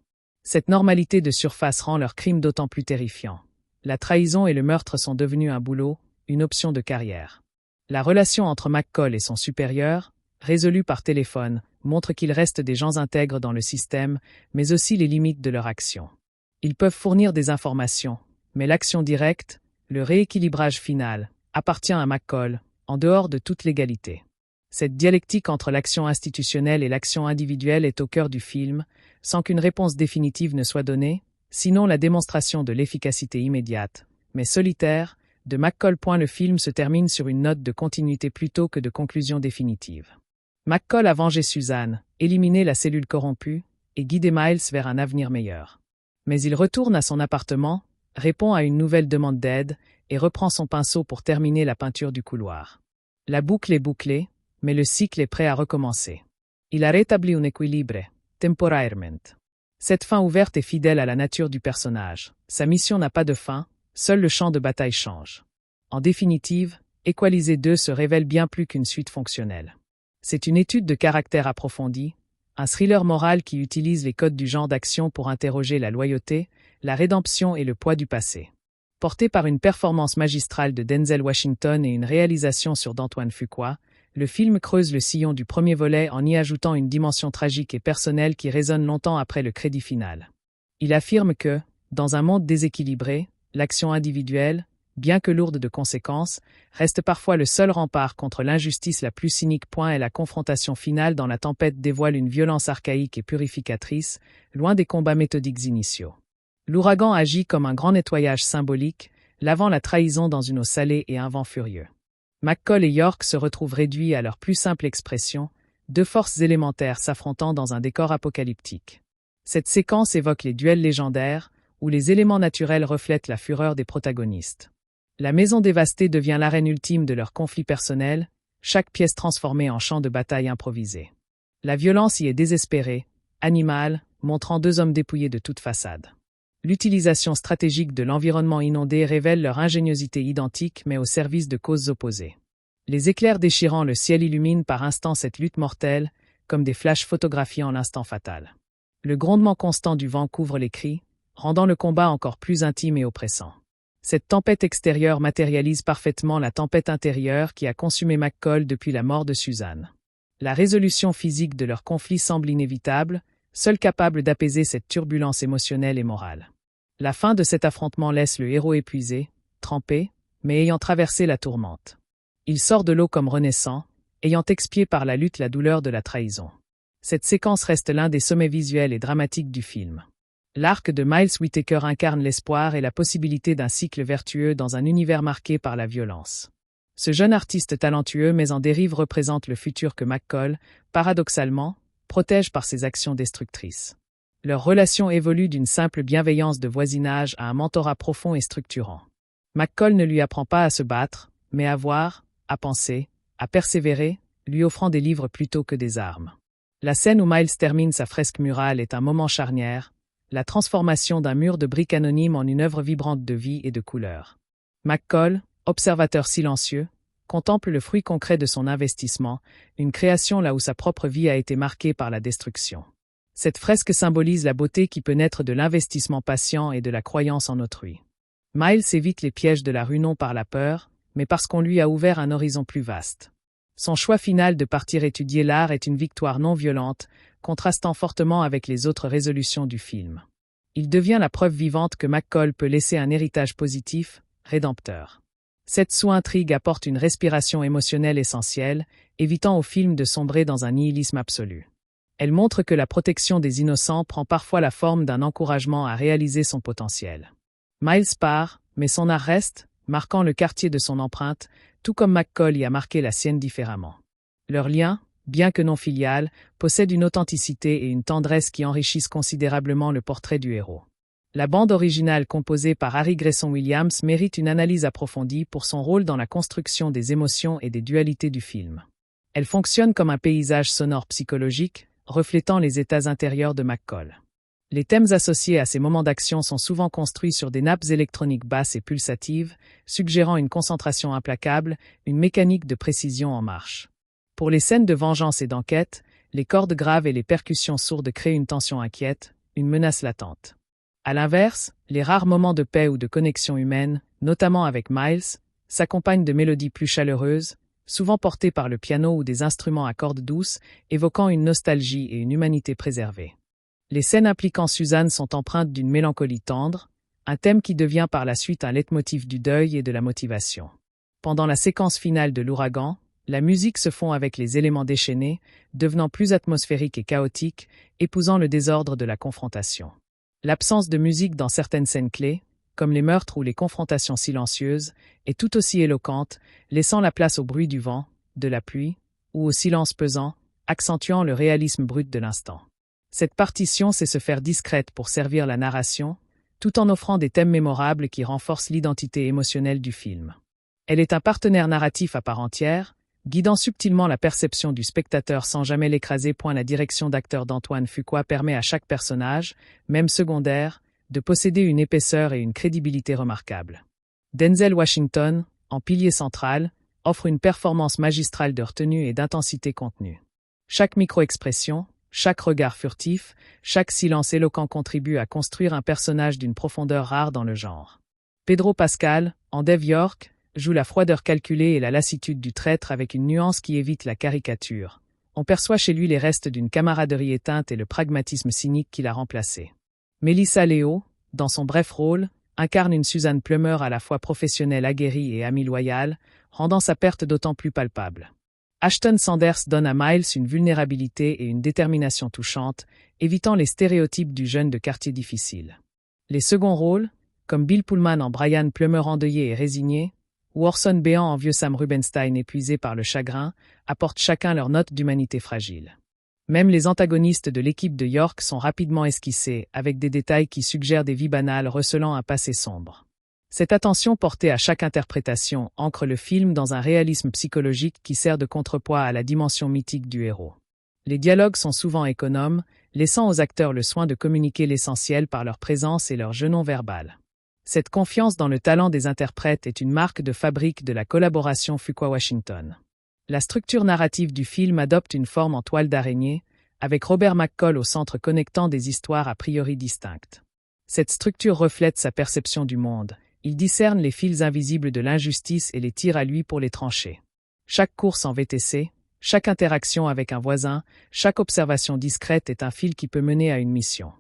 Cette normalité de surface rend leur crime d'autant plus terrifiant. La trahison et le meurtre sont devenus un boulot, une option de carrière. La relation entre McCall et son supérieur, résolue par téléphone, montre qu'il reste des gens intègres dans le système, mais aussi les limites de leur action. Ils peuvent fournir des informations, mais l'action directe, le rééquilibrage final, appartient à McCall, en dehors de toute légalité. Cette dialectique entre l'action institutionnelle et l'action individuelle est au cœur du film, sans qu'une réponse définitive ne soit donnée, sinon la démonstration de l'efficacité immédiate, mais solitaire, de McCall. Le film se termine sur une note de continuité plutôt que de conclusion définitive. McCall a vengé Suzanne, éliminé la cellule corrompue, et guidé Miles vers un avenir meilleur. Mais il retourne à son appartement, répond à une nouvelle demande d'aide, et reprend son pinceau pour terminer la peinture du couloir. La boucle est bouclée, mais le cycle est prêt à recommencer. Il a rétabli un équilibre, temporairement. Cette fin ouverte est fidèle à la nature du personnage. Sa mission n'a pas de fin, seul le champ de bataille change. En définitive, Equalizer 2 se révèle bien plus qu'une suite fonctionnelle. C'est une étude de caractère approfondie, un thriller moral qui utilise les codes du genre d'action pour interroger la loyauté, la rédemption et le poids du passé. Porté par une performance magistrale de Denzel Washington et une réalisation sur d'Antoine Fuqua, le film creuse le sillon du premier volet en y ajoutant une dimension tragique et personnelle qui résonne longtemps après le crédit final. Il affirme que, dans un monde déséquilibré, l'action individuelle, bien que lourde de conséquences, reste parfois le seul rempart contre l'injustice la plus cynique. Et la confrontation finale dans la tempête dévoile une violence archaïque et purificatrice, loin des combats méthodiques initiaux. L'ouragan agit comme un grand nettoyage symbolique, lavant la trahison dans une eau salée et un vent furieux. McCall et York se retrouvent réduits à leur plus simple expression, deux forces élémentaires s'affrontant dans un décor apocalyptique. Cette séquence évoque les duels légendaires, où les éléments naturels reflètent la fureur des protagonistes. La maison dévastée devient l'arène ultime de leur conflit personnel, chaque pièce transformée en champ de bataille improvisé. La violence y est désespérée, animale, montrant deux hommes dépouillés de toute façade. L'utilisation stratégique de l'environnement inondé révèle leur ingéniosité identique mais au service de causes opposées. Les éclairs déchirant le ciel illuminent par instants cette lutte mortelle, comme des flashs photographiant l'instant fatal. Le grondement constant du vent couvre les cris, rendant le combat encore plus intime et oppressant. Cette tempête extérieure matérialise parfaitement la tempête intérieure qui a consumé McCall depuis la mort de Suzanne. La résolution physique de leur conflit semble inévitable, seule capable d'apaiser cette turbulence émotionnelle et morale. La fin de cet affrontement laisse le héros épuisé, trempé, mais ayant traversé la tourmente. Il sort de l'eau comme renaissant, ayant expié par la lutte la douleur de la trahison. Cette séquence reste l'un des sommets visuels et dramatiques du film. L'arc de Miles Whittaker incarne l'espoir et la possibilité d'un cycle vertueux dans un univers marqué par la violence. Ce jeune artiste talentueux mais en dérive représente le futur que McCall, paradoxalement, protège par ses actions destructrices. Leur relation évolue d'une simple bienveillance de voisinage à un mentorat profond et structurant. McCall ne lui apprend pas à se battre, mais à voir, à penser, à persévérer, lui offrant des livres plutôt que des armes. La scène où Miles termine sa fresque murale est un moment charnière, la transformation d'un mur de briques anonymes en une œuvre vibrante de vie et de couleurs. McCall, observateur silencieux, contemple le fruit concret de son investissement, une création là où sa propre vie a été marquée par la destruction. Cette fresque symbolise la beauté qui peut naître de l'investissement patient et de la croyance en autrui. Miles évite les pièges de la rue non par la peur, mais parce qu'on lui a ouvert un horizon plus vaste. Son choix final de partir étudier l'art est une victoire non violente, contrastant fortement avec les autres résolutions du film. Il devient la preuve vivante que McCall peut laisser un héritage positif, rédempteur. Cette sous-intrigue apporte une respiration émotionnelle essentielle, évitant au film de sombrer dans un nihilisme absolu. Elle montre que la protection des innocents prend parfois la forme d'un encouragement à réaliser son potentiel. Miles part, mais son art reste, marquant le quartier de son empreinte, tout comme McCall y a marqué la sienne différemment. Leur lien, bien que non filial, possède une authenticité et une tendresse qui enrichissent considérablement le portrait du héros. La bande originale composée par Harry Gregson Williams mérite une analyse approfondie pour son rôle dans la construction des émotions et des dualités du film. Elle fonctionne comme un paysage sonore psychologique, reflétant les états intérieurs de McCall. Les thèmes associés à ces moments d'action sont souvent construits sur des nappes électroniques basses et pulsatives, suggérant une concentration implacable, une mécanique de précision en marche. Pour les scènes de vengeance et d'enquête, les cordes graves et les percussions sourdes créent une tension inquiète, une menace latente. À l'inverse, les rares moments de paix ou de connexion humaine, notamment avec Miles, s'accompagnent de mélodies plus chaleureuses, souvent portées par le piano ou des instruments à cordes douces, évoquant une nostalgie et une humanité préservée. Les scènes impliquant Suzanne sont empreintes d'une mélancolie tendre, un thème qui devient par la suite un leitmotiv du deuil et de la motivation. Pendant la séquence finale de l'ouragan, la musique se fond avec les éléments déchaînés, devenant plus atmosphérique et chaotique, épousant le désordre de la confrontation. L'absence de musique dans certaines scènes clés, comme les meurtres ou les confrontations silencieuses, est tout aussi éloquente, laissant la place au bruit du vent, de la pluie, ou au silence pesant, accentuant le réalisme brut de l'instant. Cette partition sait se faire discrète pour servir la narration, tout en offrant des thèmes mémorables qui renforcent l'identité émotionnelle du film. Elle est un partenaire narratif à part entière, guidant subtilement la perception du spectateur sans jamais l'écraser. La direction d'acteur d'Antoine Fuqua permet à chaque personnage, même secondaire, de posséder une épaisseur et une crédibilité remarquables. Denzel Washington, en pilier central, offre une performance magistrale de retenue et d'intensité contenue. Chaque micro-expression, chaque regard furtif, chaque silence éloquent contribue à construire un personnage d'une profondeur rare dans le genre. Pedro Pascal, en Dave York, joue la froideur calculée et la lassitude du traître avec une nuance qui évite la caricature. On perçoit chez lui les restes d'une camaraderie éteinte et le pragmatisme cynique qui l'a remplacé. Melissa Leo, dans son bref rôle, incarne une Suzanne Plummer à la fois professionnelle aguerrie et amie loyale, rendant sa perte d'autant plus palpable. Ashton Sanders donne à Miles une vulnérabilité et une détermination touchantes, évitant les stéréotypes du jeune de quartier difficile. Les seconds rôles, comme Bill Pullman en Brian Plummer endeuillé et résigné, ou Orson Béant en vieux Sam Rubenstein épuisé par le chagrin, apportent chacun leur note d'humanité fragile. Même les antagonistes de l'équipe de York sont rapidement esquissés, avec des détails qui suggèrent des vies banales recelant un passé sombre. Cette attention portée à chaque interprétation ancre le film dans un réalisme psychologique qui sert de contrepoids à la dimension mythique du héros. Les dialogues sont souvent économes, laissant aux acteurs le soin de communiquer l'essentiel par leur présence et leur jeu non verbal. Cette confiance dans le talent des interprètes est une marque de fabrique de la collaboration Fuqua-Washington. La structure narrative du film adopte une forme en toile d'araignée, avec Robert McCall au centre connectant des histoires a priori distinctes. Cette structure reflète sa perception du monde. Il discerne les fils invisibles de l'injustice et les tire à lui pour les trancher. Chaque course en VTC, chaque interaction avec un voisin, chaque observation discrète est un fil qui peut mener à une mission.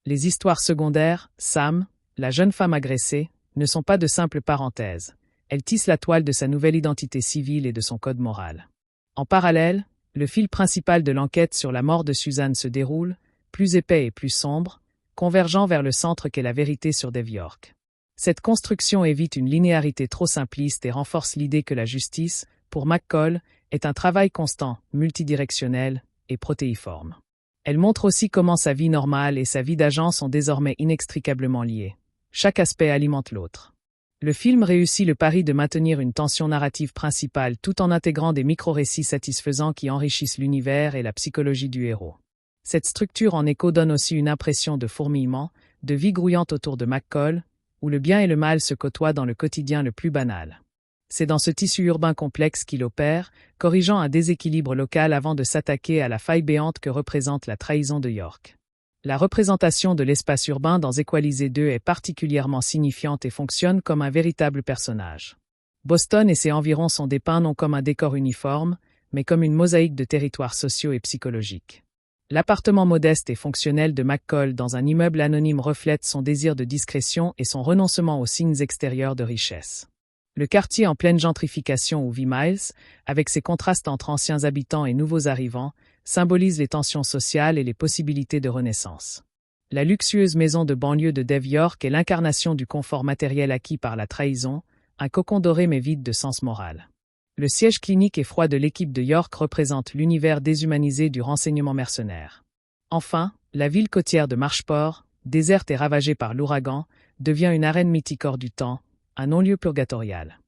Les histoires secondaires, Sam, la jeune femme agressée, ne sont pas de simples parenthèses. Elles tissent la toile de sa nouvelle identité civile et de son code moral. En parallèle, le fil principal de l'enquête sur la mort de Suzanne se déroule, plus épais et plus sombre, convergeant vers le centre qu'est la vérité sur Dave York. Cette construction évite une linéarité trop simpliste et renforce l'idée que la justice, pour McCall, est un travail constant, multidirectionnel et protéiforme. Elle montre aussi comment sa vie normale et sa vie d'agent sont désormais inextricablement liées. Chaque aspect alimente l'autre. Le film réussit le pari de maintenir une tension narrative principale tout en intégrant des micro-récits satisfaisants qui enrichissent l'univers et la psychologie du héros. Cette structure en écho donne aussi une impression de fourmillement, de vie grouillante autour de McCall, où le bien et le mal se côtoient dans le quotidien le plus banal. C'est dans ce tissu urbain complexe qu'il opère, corrigeant un déséquilibre local avant de s'attaquer à la faille béante que représente la trahison de York. La représentation de l'espace urbain dans Equalisé 2 est particulièrement signifiante et fonctionne comme un véritable personnage. Boston et ses environs sont dépeints non comme un décor uniforme, mais comme une mosaïque de territoires sociaux et psychologiques. L'appartement modeste et fonctionnel de McCall dans un immeuble anonyme reflète son désir de discrétion et son renoncement aux signes extérieurs de richesse. Le quartier en pleine gentrification où vit Miles, avec ses contrastes entre anciens habitants et nouveaux arrivants, symbolise les tensions sociales et les possibilités de renaissance. La luxueuse maison de banlieue de Dave York est l'incarnation du confort matériel acquis par la trahison, un cocon doré mais vide de sens moral. Le siège clinique et froid de l'équipe de York représente l'univers déshumanisé du renseignement mercenaire. Enfin, la ville côtière de Marshport, déserte et ravagée par l'ouragan, devient une arène mythique hors du temps, un non-lieu purgatorial.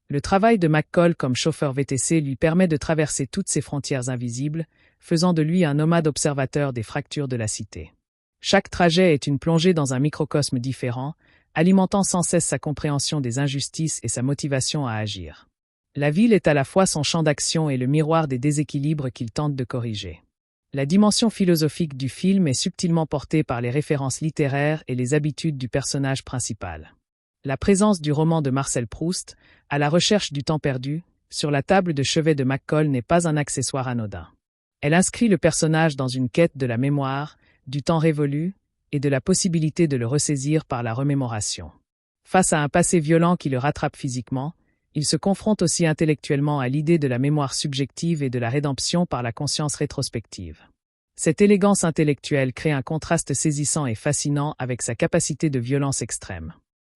Le travail de McCall comme chauffeur VTC lui permet de traverser toutes ces frontières invisibles, faisant de lui un nomade observateur des fractures de la cité. Chaque trajet est une plongée dans un microcosme différent, alimentant sans cesse sa compréhension des injustices et sa motivation à agir. La ville est à la fois son champ d'action et le miroir des déséquilibres qu'il tente de corriger. La dimension philosophique du film est subtilement portée par les références littéraires et les habitudes du personnage principal. La présence du roman de Marcel Proust, À la recherche du temps perdu, sur la table de chevet de McCall n'est pas un accessoire anodin. Elle inscrit le personnage dans une quête de la mémoire, du temps révolu, et de la possibilité de le ressaisir par la remémoration. Face à un passé violent qui le rattrape physiquement, il se confronte aussi intellectuellement à l'idée de la mémoire subjective et de la rédemption par la conscience rétrospective. Cette élégance intellectuelle crée un contraste saisissant et fascinant avec sa capacité de violence extrême.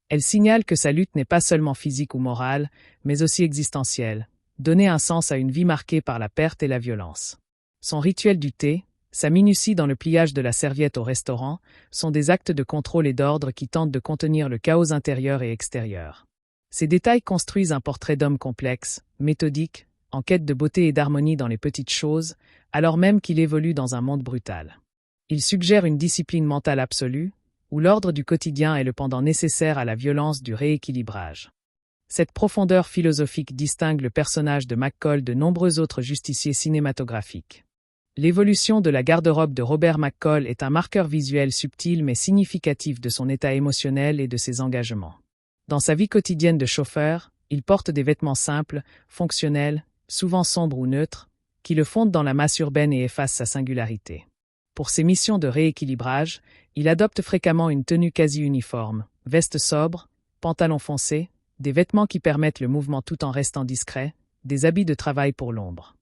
Elle signale que sa lutte n'est pas seulement physique ou morale, mais aussi existentielle, donner un sens à une vie marquée par la perte et la violence. Son rituel du thé, sa minutie dans le pliage de la serviette au restaurant, sont des actes de contrôle et d'ordre qui tentent de contenir le chaos intérieur et extérieur. Ces détails construisent un portrait d'homme complexe, méthodique, en quête de beauté et d'harmonie dans les petites choses, alors même qu'il évolue dans un monde brutal. Il suggère une discipline mentale absolue, où l'ordre du quotidien est le pendant nécessaire à la violence du rééquilibrage. Cette profondeur philosophique distingue le personnage de McCall de nombreux autres justiciers cinématographiques. L'évolution de la garde-robe de Robert McCall est un marqueur visuel subtil mais significatif de son état émotionnel et de ses engagements. Dans sa vie quotidienne de chauffeur, il porte des vêtements simples, fonctionnels, souvent sombres ou neutres, qui le fondent dans la masse urbaine et effacent sa singularité. Pour ses missions de rééquilibrage, il adopte fréquemment une tenue quasi uniforme, veste sobre, pantalon foncé, des vêtements qui permettent le mouvement tout en restant discret, des habits de travail pour l'ombre.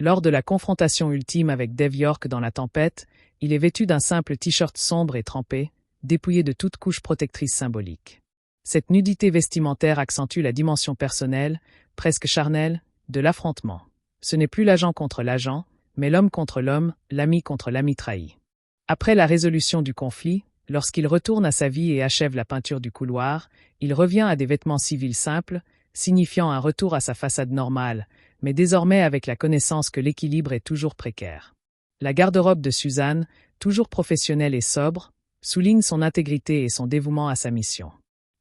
Lors de la confrontation ultime avec Dave York dans La Tempête, il est vêtu d'un simple t-shirt sombre et trempé, dépouillé de toute couche protectrice symbolique. Cette nudité vestimentaire accentue la dimension personnelle, presque charnelle, de l'affrontement. Ce n'est plus l'agent contre l'agent, mais l'homme contre l'homme, l'ami contre l'ami trahi. Après la résolution du conflit, lorsqu'il retourne à sa vie et achève la peinture du couloir, il revient à des vêtements civils simples, signifiant un retour à sa façade normale, mais désormais avec la connaissance que l'équilibre est toujours précaire. La garde-robe de Suzanne, toujours professionnelle et sobre, souligne son intégrité et son dévouement à sa mission.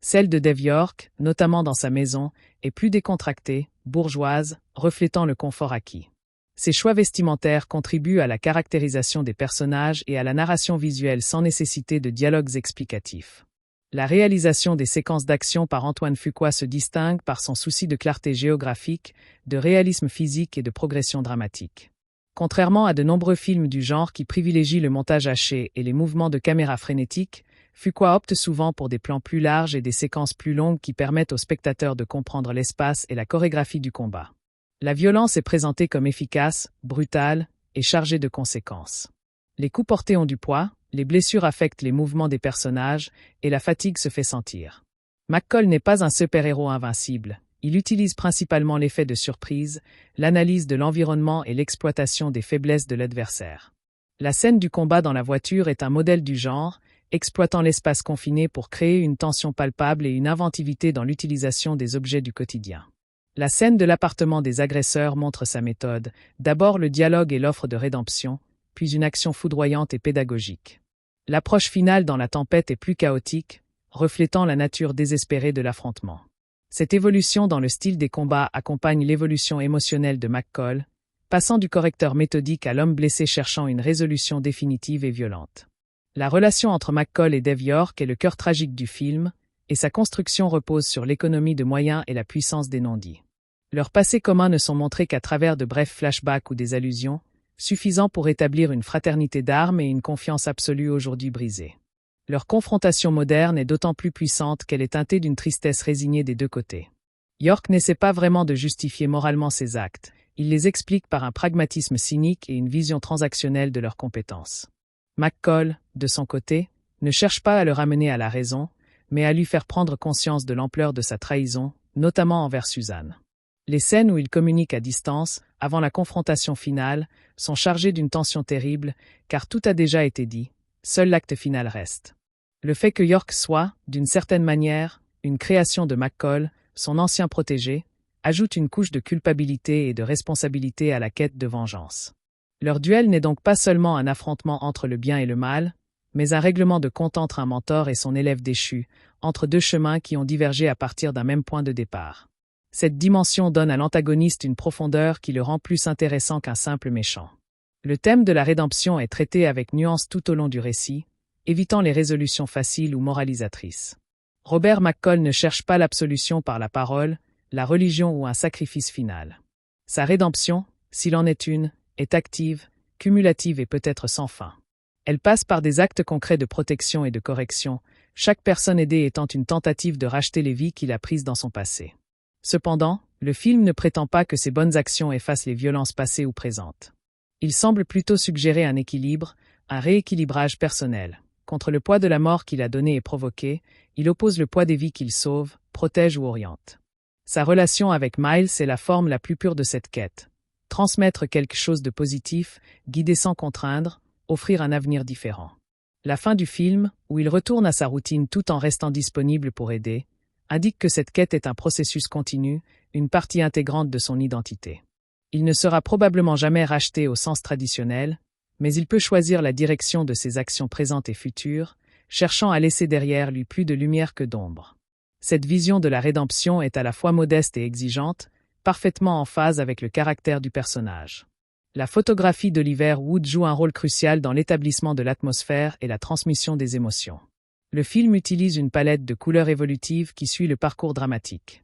Celle de Dave York, notamment dans sa maison, est plus décontractée, bourgeoise, reflétant le confort acquis. Ces choix vestimentaires contribuent à la caractérisation des personnages et à la narration visuelle sans nécessité de dialogues explicatifs. La réalisation des séquences d'action par Antoine Fuqua se distingue par son souci de clarté géographique, de réalisme physique et de progression dramatique. Contrairement à de nombreux films du genre qui privilégient le montage haché et les mouvements de caméra frénétiques, Fuqua opte souvent pour des plans plus larges et des séquences plus longues qui permettent aux spectateurs de comprendre l'espace et la chorégraphie du combat. La violence est présentée comme efficace, brutale et chargée de conséquences. Les coups portés ont du poids, les blessures affectent les mouvements des personnages et la fatigue se fait sentir. McCall n'est pas un super-héros invincible. Il utilise principalement l'effet de surprise, l'analyse de l'environnement et l'exploitation des faiblesses de l'adversaire. La scène du combat dans la voiture est un modèle du genre, exploitant l'espace confiné pour créer une tension palpable et une inventivité dans l'utilisation des objets du quotidien. La scène de l'appartement des agresseurs montre sa méthode, d'abord le dialogue et l'offre de rédemption, puis une action foudroyante et pédagogique. L'approche finale dans La Tempête est plus chaotique, reflétant la nature désespérée de l'affrontement. Cette évolution dans le style des combats accompagne l'évolution émotionnelle de McCall, passant du correcteur méthodique à l'homme blessé cherchant une résolution définitive et violente. La relation entre McCall et Dave York est le cœur tragique du film, et sa construction repose sur l'économie de moyens et la puissance des non-dits. Leurs passés communs ne sont montrés qu'à travers de brefs flashbacks ou des allusions, suffisant pour établir une fraternité d'armes et une confiance absolue aujourd'hui brisée. Leur confrontation moderne est d'autant plus puissante qu'elle est teintée d'une tristesse résignée des deux côtés. York n'essaie pas vraiment de justifier moralement ses actes, il les explique par un pragmatisme cynique et une vision transactionnelle de leurs compétences. McCall, de son côté, ne cherche pas à le ramener à la raison, mais à lui faire prendre conscience de l'ampleur de sa trahison, notamment envers Suzanne. Les scènes où il communique à distance, avant la confrontation finale, sont chargées d'une tension terrible, car tout a déjà été dit, seul l'acte final reste. Le fait que York soit, d'une certaine manière, une création de McCall, son ancien protégé, ajoute une couche de culpabilité et de responsabilité à la quête de vengeance. Leur duel n'est donc pas seulement un affrontement entre le bien et le mal, mais un règlement de compte entre un mentor et son élève déchu, entre deux chemins qui ont divergé à partir d'un même point de départ. Cette dimension donne à l'antagoniste une profondeur qui le rend plus intéressant qu'un simple méchant. Le thème de la rédemption est traité avec nuance tout au long du récit, évitant les résolutions faciles ou moralisatrices. Robert McCall ne cherche pas l'absolution par la parole, la religion ou un sacrifice final. Sa rédemption, s'il en est une, est active, cumulative et peut-être sans fin. Elle passe par des actes concrets de protection et de correction, chaque personne aidée étant une tentative de racheter les vies qu'il a prises dans son passé. Cependant, le film ne prétend pas que ses bonnes actions effacent les violences passées ou présentes. Il semble plutôt suggérer un équilibre, un rééquilibrage personnel. Contre le poids de la mort qu'il a donné et provoqué, il oppose le poids des vies qu'il sauve, protège ou oriente. Sa relation avec Miles est la forme la plus pure de cette quête. Transmettre quelque chose de positif, guider sans contraindre, offrir un avenir différent. La fin du film, où il retourne à sa routine tout en restant disponible pour aider, indique que cette quête est un processus continu, une partie intégrante de son identité. Il ne sera probablement jamais racheté au sens traditionnel, mais il peut choisir la direction de ses actions présentes et futures, cherchant à laisser derrière lui plus de lumière que d'ombre. Cette vision de la rédemption est à la fois modeste et exigeante, parfaitement en phase avec le caractère du personnage. La photographie d'Oliver Wood joue un rôle crucial dans l'établissement de l'atmosphère et la transmission des émotions. Le film utilise une palette de couleurs évolutives qui suit le parcours dramatique.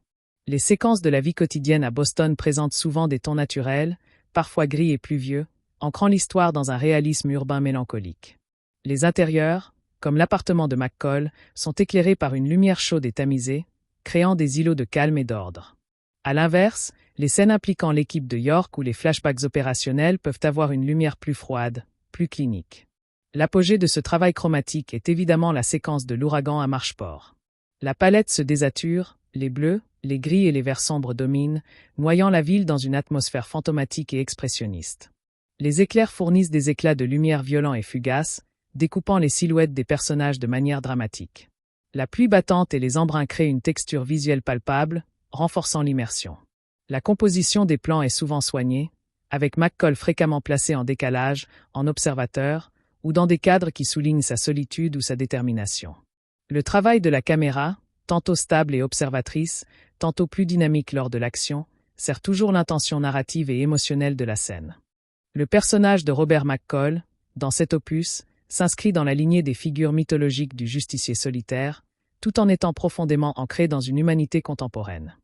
Les séquences de la vie quotidienne à Boston présentent souvent des tons naturels, parfois gris et pluvieux, ancrant l'histoire dans un réalisme urbain mélancolique. Les intérieurs, comme l'appartement de McCall, sont éclairés par une lumière chaude et tamisée, créant des îlots de calme et d'ordre. À l'inverse, les scènes impliquant l'équipe de York ou les flashbacks opérationnels peuvent avoir une lumière plus froide, plus clinique. L'apogée de ce travail chromatique est évidemment la séquence de l'ouragan à Marchport. La palette se désature, les bleus, les gris et les verts sombres dominent, noyant la ville dans une atmosphère fantomatique et expressionniste. Les éclairs fournissent des éclats de lumière violents et fugaces, découpant les silhouettes des personnages de manière dramatique. La pluie battante et les embruns créent une texture visuelle palpable, renforçant l'immersion. La composition des plans est souvent soignée, avec McCall fréquemment placé en décalage, en observateur, ou dans des cadres qui soulignent sa solitude ou sa détermination. Le travail de la caméra, tantôt stable et observatrice, tantôt plus dynamique lors de l'action, sert toujours l'intention narrative et émotionnelle de la scène. Le personnage de Robert McCall, dans cet opus, s'inscrit dans la lignée des figures mythologiques du justicier solitaire, tout en étant profondément ancré dans une humanité contemporaine.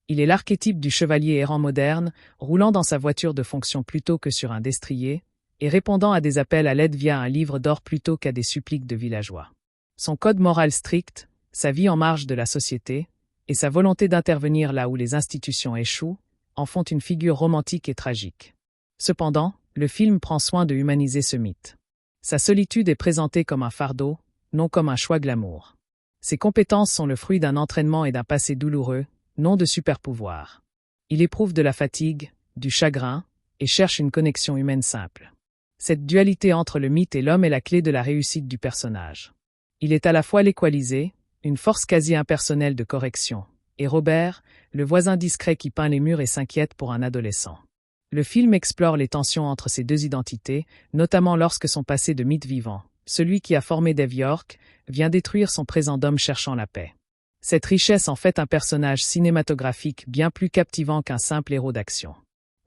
Il est l'archétype du chevalier errant moderne, roulant dans sa voiture de fonction plutôt que sur un destrier, et répondant à des appels à l'aide via un livre d'or plutôt qu'à des suppliques de villageois. Son code moral strict, sa vie en marge de la société, et sa volonté d'intervenir là où les institutions échouent, en font une figure romantique et tragique. Cependant, le film prend soin de humaniser ce mythe. Sa solitude est présentée comme un fardeau, non comme un choix glamour. Ses compétences sont le fruit d'un entraînement et d'un passé douloureux, non de super-pouvoirs. Il éprouve de la fatigue, du chagrin, et cherche une connexion humaine simple. Cette dualité entre le mythe et l'homme est la clé de la réussite du personnage. Il est à la fois l'équalisé, une force quasi impersonnelle de correction, et Robert, le voisin discret qui peint les murs et s'inquiète pour un adolescent. Le film explore les tensions entre ces deux identités, notamment lorsque son passé de mythe vivant, celui qui a formé Dave York, vient détruire son présent d'homme cherchant la paix. Cette richesse en fait un personnage cinématographique bien plus captivant qu'un simple héros d'action.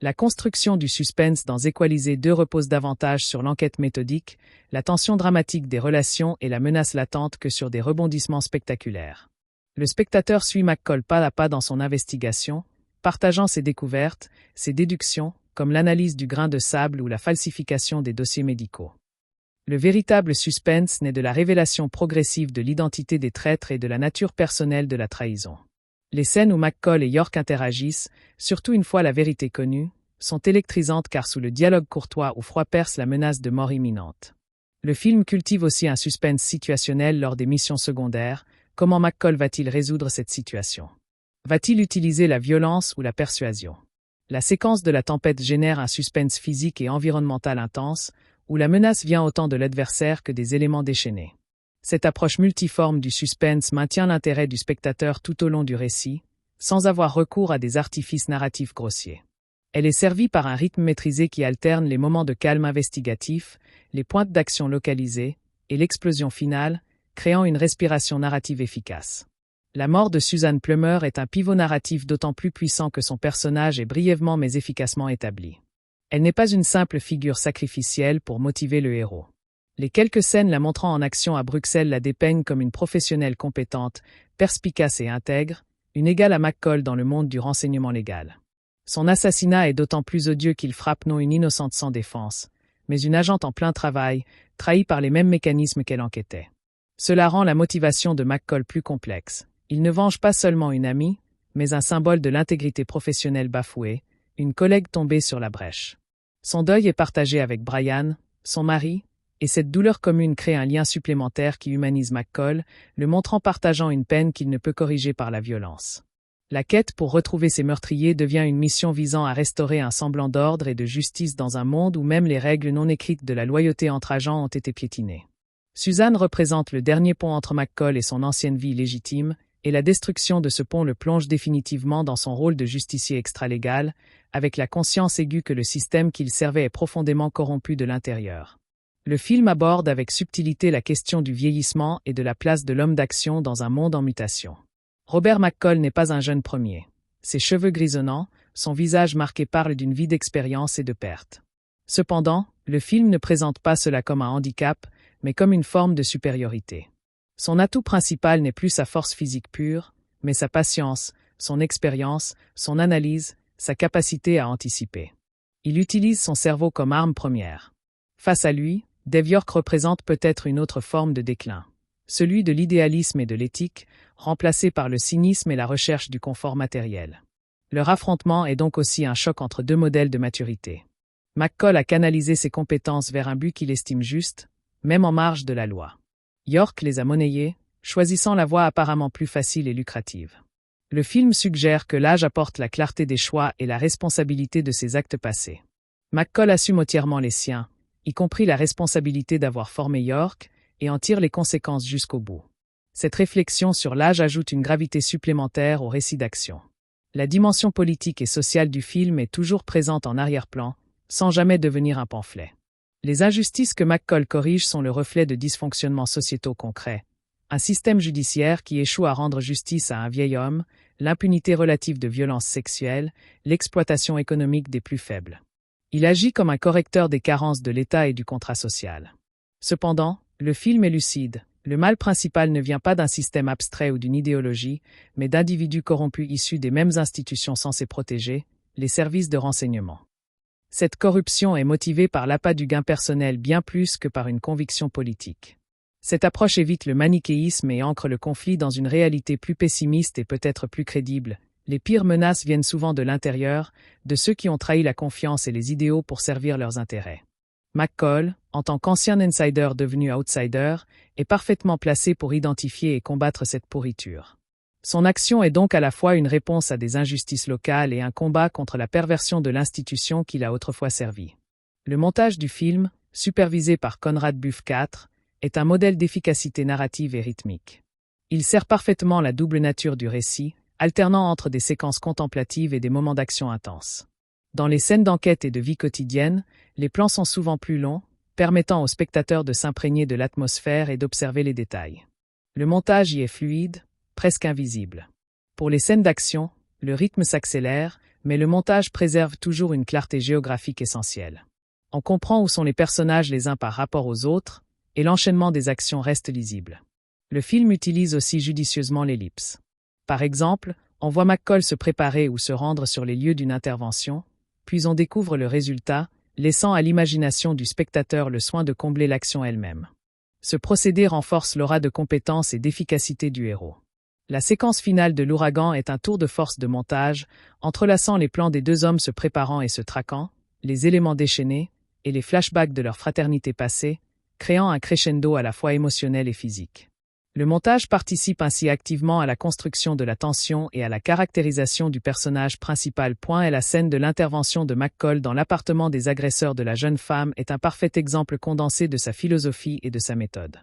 La construction du suspense dans Equalizer 2 repose davantage sur l'enquête méthodique, la tension dramatique des relations et la menace latente que sur des rebondissements spectaculaires. Le spectateur suit McCall pas à pas dans son investigation, partageant ses découvertes, ses déductions, comme l'analyse du grain de sable ou la falsification des dossiers médicaux. Le véritable suspense naît de la révélation progressive de l'identité des traîtres et de la nature personnelle de la trahison. Les scènes où McCall et York interagissent, surtout une fois la vérité connue, sont électrisantes car sous le dialogue courtois ou froid perce la menace de mort imminente. Le film cultive aussi un suspense situationnel lors des missions secondaires. Comment McCall va-t-il résoudre cette situation? Va-t-il utiliser la violence ou la persuasion? La séquence de la tempête génère un suspense physique et environnemental intense, où la menace vient autant de l'adversaire que des éléments déchaînés. Cette approche multiforme du suspense maintient l'intérêt du spectateur tout au long du récit, sans avoir recours à des artifices narratifs grossiers. Elle est servie par un rythme maîtrisé qui alterne les moments de calme investigatif, les pointes d'action localisées, et l'explosion finale, créant une respiration narrative efficace. La mort de Suzanne Plummer est un pivot narratif d'autant plus puissant que son personnage est brièvement mais efficacement établi. Elle n'est pas une simple figure sacrificielle pour motiver le héros. Les quelques scènes la montrant en action à Bruxelles la dépeignent comme une professionnelle compétente, perspicace et intègre, une égale à McCall dans le monde du renseignement légal. Son assassinat est d'autant plus odieux qu'il frappe non une innocente sans défense, mais une agente en plein travail, trahie par les mêmes mécanismes qu'elle enquêtait. Cela rend la motivation de McCall plus complexe. Il ne venge pas seulement une amie, mais un symbole de l'intégrité professionnelle bafouée, une collègue tombée sur la brèche. Son deuil est partagé avec Brian, son mari, et cette douleur commune crée un lien supplémentaire qui humanise McCall, le montrant partageant une peine qu'il ne peut corriger par la violence. La quête pour retrouver ses meurtriers devient une mission visant à restaurer un semblant d'ordre et de justice dans un monde où même les règles non écrites de la loyauté entre agents ont été piétinées. Suzanne représente le dernier pont entre McCall et son ancienne vie légitime, et la destruction de ce pont le plonge définitivement dans son rôle de justicier extralégal, avec la conscience aiguë que le système qu'il servait est profondément corrompu de l'intérieur. Le film aborde avec subtilité la question du vieillissement et de la place de l'homme d'action dans un monde en mutation. Robert McCall n'est pas un jeune premier. Ses cheveux grisonnants, son visage marqué parlent d'une vie d'expérience et de perte. Cependant, le film ne présente pas cela comme un handicap, mais comme une forme de supériorité. Son atout principal n'est plus sa force physique pure, mais sa patience, son expérience, son analyse, sa capacité à anticiper. Il utilise son cerveau comme arme première. Face à lui, Dave York représente peut-être une autre forme de déclin. Celui de l'idéalisme et de l'éthique, remplacé par le cynisme et la recherche du confort matériel. Leur affrontement est donc aussi un choc entre deux modèles de maturité. McCall a canalisé ses compétences vers un but qu'il estime juste, même en marge de la loi. York les a monnayés, choisissant la voie apparemment plus facile et lucrative. Le film suggère que l'âge apporte la clarté des choix et la responsabilité de ses actes passés. McCall assume entièrement les siens, y compris la responsabilité d'avoir formé York, et en tire les conséquences jusqu'au bout. Cette réflexion sur l'âge ajoute une gravité supplémentaire au récit d'action. La dimension politique et sociale du film est toujours présente en arrière-plan, sans jamais devenir un pamphlet. Les injustices que McCall corrige sont le reflet de dysfonctionnements sociétaux concrets. Un système judiciaire qui échoue à rendre justice à un vieil homme, l'impunité relative de violences sexuelles, l'exploitation économique des plus faibles. Il agit comme un correcteur des carences de l'État et du contrat social. Cependant, le film est lucide. Le mal principal ne vient pas d'un système abstrait ou d'une idéologie, mais d'individus corrompus issus des mêmes institutions censées protéger, les services de renseignement. Cette corruption est motivée par l'appât du gain personnel bien plus que par une conviction politique. Cette approche évite le manichéisme et ancre le conflit dans une réalité plus pessimiste et peut-être plus crédible. Les pires menaces viennent souvent de l'intérieur, de ceux qui ont trahi la confiance et les idéaux pour servir leurs intérêts. McCall, en tant qu'ancien insider devenu outsider, est parfaitement placé pour identifier et combattre cette pourriture. Son action est donc à la fois une réponse à des injustices locales et un combat contre la perversion de l'institution qu'il a autrefois servi. Le montage du film, supervisé par Conrad Buff IV, est un modèle d'efficacité narrative et rythmique. Il sert parfaitement la double nature du récit, alternant entre des séquences contemplatives et des moments d'action intenses. Dans les scènes d'enquête et de vie quotidienne, les plans sont souvent plus longs, permettant aux spectateurs de s'imprégner de l'atmosphère et d'observer les détails. Le montage y est fluide, presque invisible. Pour les scènes d'action, le rythme s'accélère, mais le montage préserve toujours une clarté géographique essentielle. On comprend où sont les personnages les uns par rapport aux autres, et l'enchaînement des actions reste lisible. Le film utilise aussi judicieusement l'ellipse. Par exemple, on voit McCall se préparer ou se rendre sur les lieux d'une intervention, puis on découvre le résultat, laissant à l'imagination du spectateur le soin de combler l'action elle-même. Ce procédé renforce l'aura de compétence et d'efficacité du héros. La séquence finale de l'ouragan est un tour de force de montage, entrelaçant les plans des deux hommes se préparant et se traquant, les éléments déchaînés, et les flashbacks de leur fraternité passée, créant un crescendo à la fois émotionnel et physique. Le montage participe ainsi activement à la construction de la tension et à la caractérisation du personnage principal. Et la scène de l'intervention de McCall dans l'appartement des agresseurs de la jeune femme est un parfait exemple condensé de sa philosophie et de sa méthode.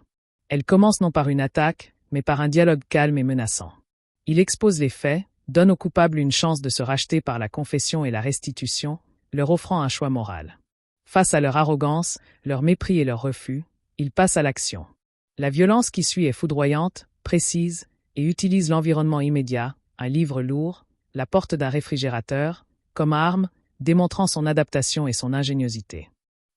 Elle commence non par une attaque, mais par un dialogue calme et menaçant. Il expose les faits, donne aux coupables une chance de se racheter par la confession et la restitution, leur offrant un choix moral. Face à leur arrogance, leur mépris et leur refus, il passe à l'action. La violence qui suit est foudroyante, précise, et utilise l'environnement immédiat, un livre lourd, la porte d'un réfrigérateur, comme arme, démontrant son adaptation et son ingéniosité.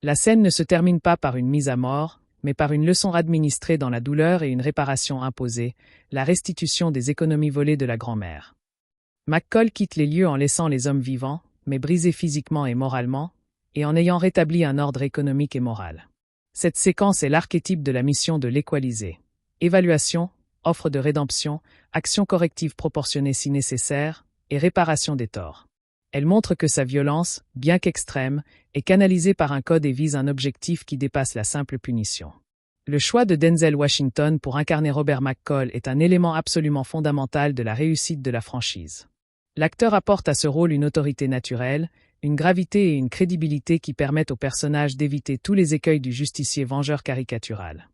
La scène ne se termine pas par une mise à mort, mais par une leçon administrée dans la douleur et une réparation imposée, la restitution des économies volées de la grand-mère. McCall quitte les lieux en laissant les hommes vivants, mais brisés physiquement et moralement, et en ayant rétabli un ordre économique et moral. Cette séquence est l'archétype de la mission de l'équaliser. Évaluation, offre de rédemption, action corrective proportionnée si nécessaire, et réparation des torts. Elle montre que sa violence, bien qu'extrême, est canalisée par un code et vise un objectif qui dépasse la simple punition. Le choix de Denzel Washington pour incarner Robert McCall est un élément absolument fondamental de la réussite de la franchise. L'acteur apporte à ce rôle une autorité naturelle, une gravité et une crédibilité qui permettent au personnage d'éviter tous les écueils du justicier vengeur caricatural.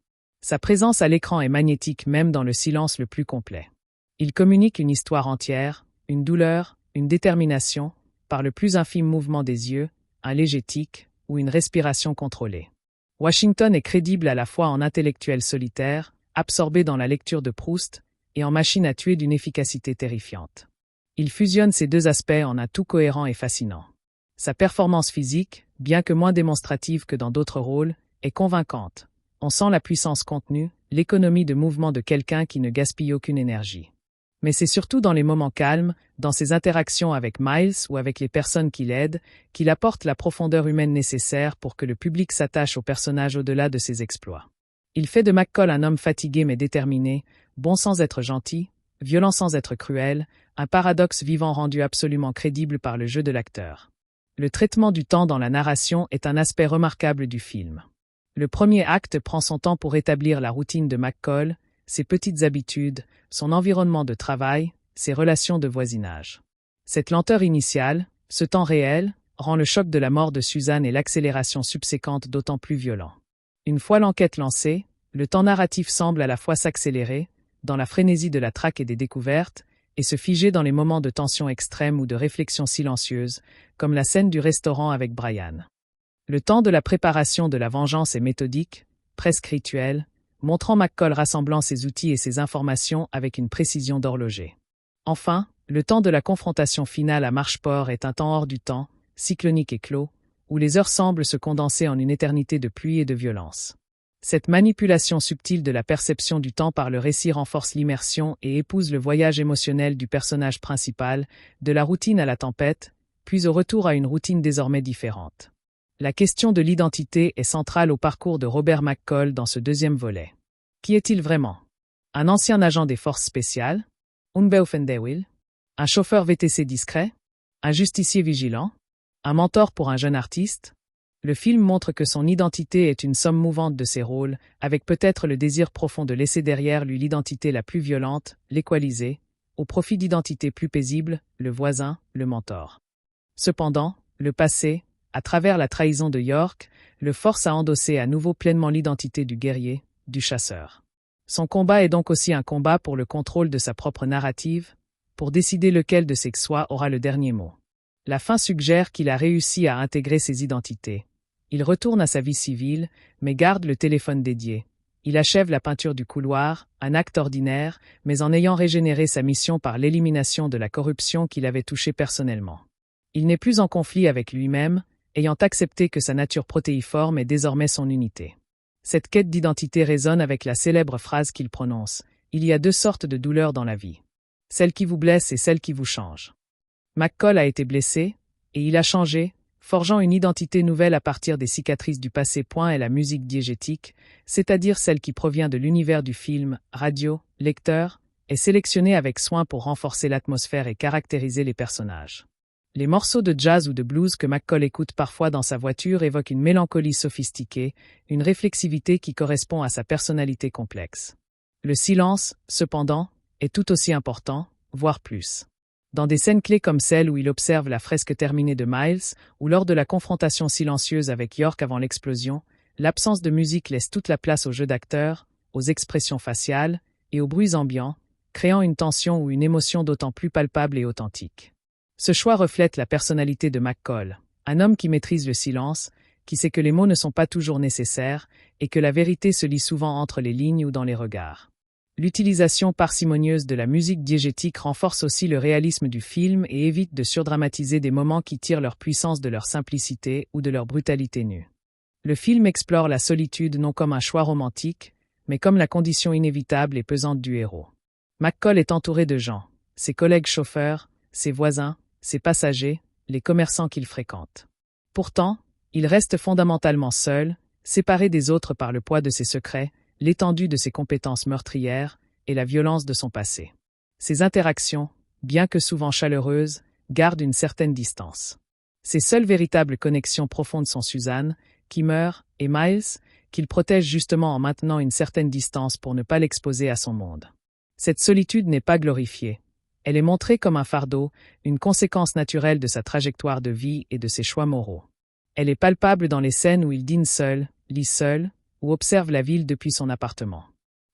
Sa présence à l'écran est magnétique même dans le silence le plus complet. Il communique une histoire entière, une douleur, une détermination, par le plus infime mouvement des yeux, un léger tic ou une respiration contrôlée. Washington est crédible à la fois en intellectuel solitaire, absorbé dans la lecture de Proust, et en machine à tuer d'une efficacité terrifiante. Il fusionne ces deux aspects en un tout cohérent et fascinant. Sa performance physique, bien que moins démonstrative que dans d'autres rôles, est convaincante. On sent la puissance contenue, l'économie de mouvement de quelqu'un qui ne gaspille aucune énergie. Mais c'est surtout dans les moments calmes, dans ses interactions avec Miles ou avec les personnes qui l'aident, qu'il apporte la profondeur humaine nécessaire pour que le public s'attache au personnage au-delà de ses exploits. Il fait de McCall un homme fatigué mais déterminé, bon sans être gentil, violent sans être cruel, un paradoxe vivant rendu absolument crédible par le jeu de l'acteur. Le traitement du temps dans la narration est un aspect remarquable du film. Le premier acte prend son temps pour établir la routine de McCall, ses petites habitudes, son environnement de travail, ses relations de voisinage. Cette lenteur initiale, ce temps réel, rend le choc de la mort de Suzanne et l'accélération subséquente d'autant plus violent. Une fois l'enquête lancée, le temps narratif semble à la fois s'accélérer, dans la frénésie de la traque et des découvertes, et se figer dans les moments de tension extrême ou de réflexion silencieuse, comme la scène du restaurant avec Brian. Le temps de la préparation de la vengeance est méthodique, presque rituel, montrant McCall rassemblant ses outils et ses informations avec une précision d'horloger. Enfin, le temps de la confrontation finale à Marchport est un temps hors du temps, cyclonique et clos, où les heures semblent se condenser en une éternité de pluie et de violence. Cette manipulation subtile de la perception du temps par le récit renforce l'immersion et épouse le voyage émotionnel du personnage principal, de la routine à la tempête, puis au retour à une routine désormais différente. La question de l'identité est centrale au parcours de Robert McCall dans ce deuxième volet. Qui est-il vraiment? Un ancien agent des forces spéciales? Unbeaufendewil? Un chauffeur VTC discret? Un justicier vigilant? Un mentor pour un jeune artiste? Le film montre que son identité est une somme mouvante de ses rôles, avec peut-être le désir profond de laisser derrière lui l'identité la plus violente, l'équaliser, au profit d'identités plus paisibles, le voisin, le mentor. Cependant, le passé, à travers la trahison de York, le force à endosser à nouveau pleinement l'identité du guerrier, du chasseur. Son combat est donc aussi un combat pour le contrôle de sa propre narrative, pour décider lequel de ses choix aura le dernier mot. La fin suggère qu'il a réussi à intégrer ses identités. Il retourne à sa vie civile, mais garde le téléphone dédié. Il achève la peinture du couloir, un acte ordinaire, mais en ayant régénéré sa mission par l'élimination de la corruption qu'il avait touchée personnellement. Il n'est plus en conflit avec lui-même, ayant accepté que sa nature protéiforme est désormais son unité. Cette quête d'identité résonne avec la célèbre phrase qu'il prononce « Il y a deux sortes de douleurs dans la vie. Celle qui vous blesse et celle qui vous change. » McCall a été blessé, et il a changé, forgeant une identité nouvelle à partir des cicatrices du passé. Et la musique diégétique, c'est-à-dire celle qui provient de l'univers du film, radio, lecteur, est sélectionnée avec soin pour renforcer l'atmosphère et caractériser les personnages. Les morceaux de jazz ou de blues que McCall écoute parfois dans sa voiture évoquent une mélancolie sophistiquée, une réflexivité qui correspond à sa personnalité complexe. Le silence, cependant, est tout aussi important, voire plus. Dans des scènes clés comme celle où il observe la fresque terminée de Miles, ou lors de la confrontation silencieuse avec York avant l'explosion, l'absence de musique laisse toute la place au jeu d'acteur, aux expressions faciales et aux bruits ambiants, créant une tension ou une émotion d'autant plus palpable et authentique. Ce choix reflète la personnalité de McCall, un homme qui maîtrise le silence, qui sait que les mots ne sont pas toujours nécessaires et que la vérité se lit souvent entre les lignes ou dans les regards. L'utilisation parcimonieuse de la musique diégétique renforce aussi le réalisme du film et évite de surdramatiser des moments qui tirent leur puissance de leur simplicité ou de leur brutalité nue. Le film explore la solitude non comme un choix romantique, mais comme la condition inévitable et pesante du héros. McCall est entouré de gens, ses collègues chauffeurs, ses voisins, ses passagers, les commerçants qu'il fréquente. Pourtant, il reste fondamentalement seul, séparé des autres par le poids de ses secrets, l'étendue de ses compétences meurtrières et la violence de son passé. Ses interactions, bien que souvent chaleureuses, gardent une certaine distance. Ses seules véritables connexions profondes sont Suzanne, qui meurt, et Miles, qu'il protège justement en maintenant une certaine distance pour ne pas l'exposer à son monde. Cette solitude n'est pas glorifiée. Elle est montrée comme un fardeau, une conséquence naturelle de sa trajectoire de vie et de ses choix moraux. Elle est palpable dans les scènes où il dîne seul, lit seul, ou observe la ville depuis son appartement.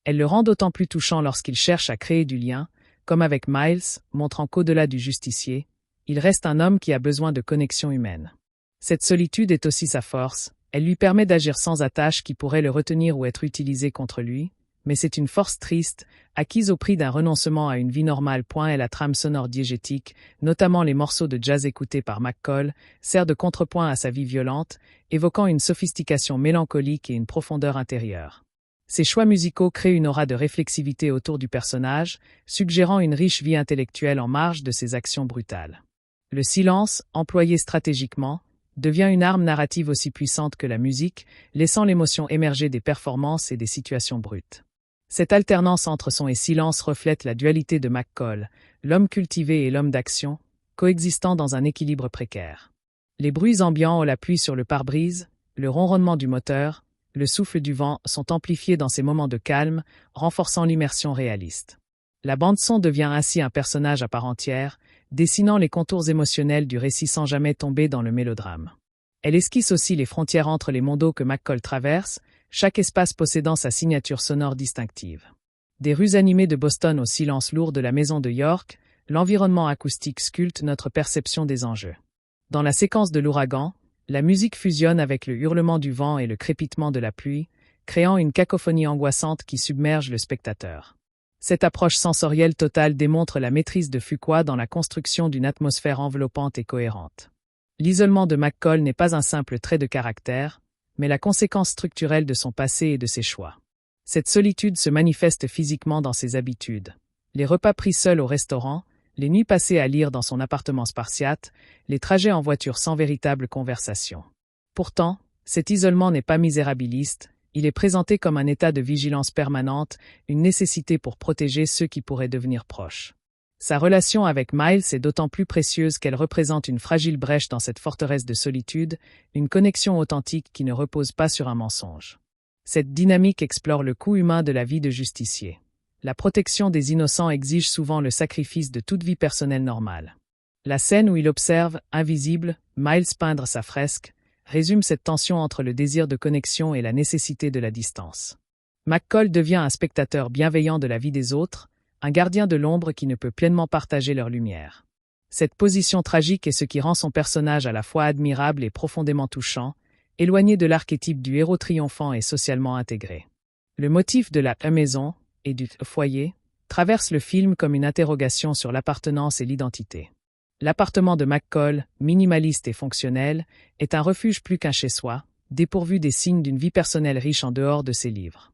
Elle le rend d'autant plus touchant lorsqu'il cherche à créer du lien, comme avec Miles, montrant qu'au-delà du justicier, il reste un homme qui a besoin de connexion humaine. Cette solitude est aussi sa force, elle lui permet d'agir sans attache qui pourrait le retenir ou être utilisée contre lui, mais c'est une force triste, acquise au prix d'un renoncement à une vie normale. Et la trame sonore diégétique, notamment les morceaux de jazz écoutés par McCall, sert de contrepoint à sa vie violente, évoquant une sophistication mélancolique et une profondeur intérieure. Ces choix musicaux créent une aura de réflexivité autour du personnage, suggérant une riche vie intellectuelle en marge de ses actions brutales. Le silence, employé stratégiquement, devient une arme narrative aussi puissante que la musique, laissant l'émotion émerger des performances et des situations brutes. Cette alternance entre son et silence reflète la dualité de McCall, l'homme cultivé et l'homme d'action, coexistant dans un équilibre précaire. Les bruits ambiants à l'appui sur le pare-brise, le ronronnement du moteur, le souffle du vent sont amplifiés dans ces moments de calme, renforçant l'immersion réaliste. La bande-son devient ainsi un personnage à part entière, dessinant les contours émotionnels du récit sans jamais tomber dans le mélodrame. Elle esquisse aussi les frontières entre les mondos que McCall traverse, chaque espace possédant sa signature sonore distinctive. Des rues animées de Boston au silence lourd de la maison de York, l'environnement acoustique sculpte notre perception des enjeux. Dans la séquence de l'ouragan, la musique fusionne avec le hurlement du vent et le crépitement de la pluie, créant une cacophonie angoissante qui submerge le spectateur. Cette approche sensorielle totale démontre la maîtrise de Fuqua dans la construction d'une atmosphère enveloppante et cohérente. L'isolement de McCall n'est pas un simple trait de caractère, mais la conséquence structurelle de son passé et de ses choix. Cette solitude se manifeste physiquement dans ses habitudes. Les repas pris seuls au restaurant, les nuits passées à lire dans son appartement spartiate, les trajets en voiture sans véritable conversation. Pourtant, cet isolement n'est pas misérabiliste, il est présenté comme un état de vigilance permanente, une nécessité pour protéger ceux qui pourraient devenir proches. Sa relation avec Miles est d'autant plus précieuse qu'elle représente une fragile brèche dans cette forteresse de solitude, une connexion authentique qui ne repose pas sur un mensonge. Cette dynamique explore le coût humain de la vie de justicier. La protection des innocents exige souvent le sacrifice de toute vie personnelle normale. La scène où il observe, invisible, Miles peindre sa fresque, résume cette tension entre le désir de connexion et la nécessité de la distance. McCall devient un spectateur bienveillant de la vie des autres, un gardien de l'ombre qui ne peut pleinement partager leur lumière. Cette position tragique est ce qui rend son personnage à la fois admirable et profondément touchant, éloigné de l'archétype du héros triomphant et socialement intégré. Le motif de la maison et du foyer traverse le film comme une interrogation sur l'appartenance et l'identité. L'appartement de McCall, minimaliste et fonctionnel, est un refuge plus qu'un chez-soi, dépourvu des signes d'une vie personnelle riche en dehors de ses livres.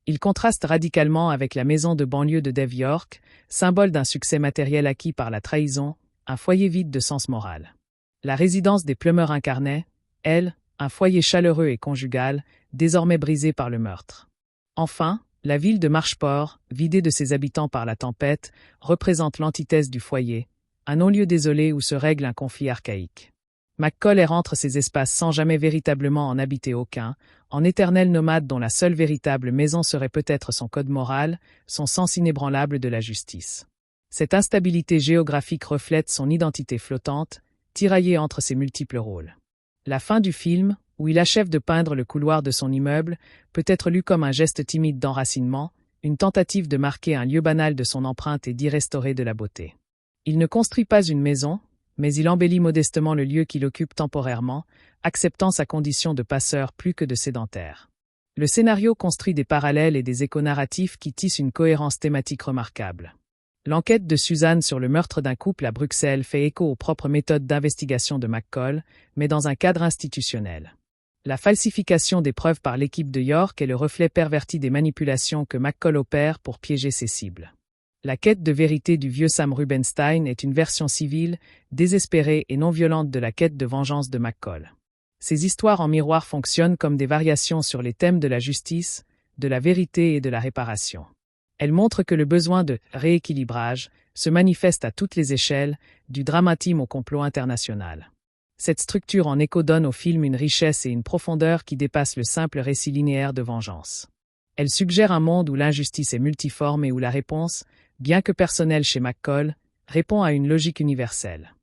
Il contraste radicalement avec la maison de banlieue de Dave York, symbole d'un succès matériel acquis par la trahison, un foyer vide de sens moral. La résidence des Plummer incarnait, elle, un foyer chaleureux et conjugal, désormais brisé par le meurtre. Enfin, la ville de Marchport, vidée de ses habitants par la tempête, représente l'antithèse du foyer, un non-lieu désolé où se règle un conflit archaïque. McCall erre entre ces espaces sans jamais véritablement en habiter aucun, en éternel nomade dont la seule véritable maison serait peut-être son code moral, son sens inébranlable de la justice. Cette instabilité géographique reflète son identité flottante, tiraillée entre ses multiples rôles. La fin du film, où il achève de peindre le couloir de son immeuble, peut être lue comme un geste timide d'enracinement, une tentative de marquer un lieu banal de son empreinte et d'y restaurer de la beauté. Il ne construit pas une maison, mais il embellit modestement le lieu qu'il occupe temporairement, acceptant sa condition de passeur plus que de sédentaire. Le scénario construit des parallèles et des échos narratifs qui tissent une cohérence thématique remarquable. L'enquête de Suzanne sur le meurtre d'un couple à Bruxelles fait écho aux propres méthodes d'investigation de McCall, mais dans un cadre institutionnel. La falsification des preuves par l'équipe de York est le reflet perverti des manipulations que McCall opère pour piéger ses cibles. La quête de vérité du vieux Sam Rubenstein est une version civile, désespérée et non violente de la quête de vengeance de McCall. Ces histoires en miroir fonctionnent comme des variations sur les thèmes de la justice, de la vérité et de la réparation. Elles montrent que le besoin de rééquilibrage se manifeste à toutes les échelles, du drame intime au complot international. Cette structure en écho donne au film une richesse et une profondeur qui dépassent le simple récit linéaire de vengeance. Elle suggère un monde où l'injustice est multiforme et où la réponse, bien que personnelle chez McCall, répond à une logique universelle.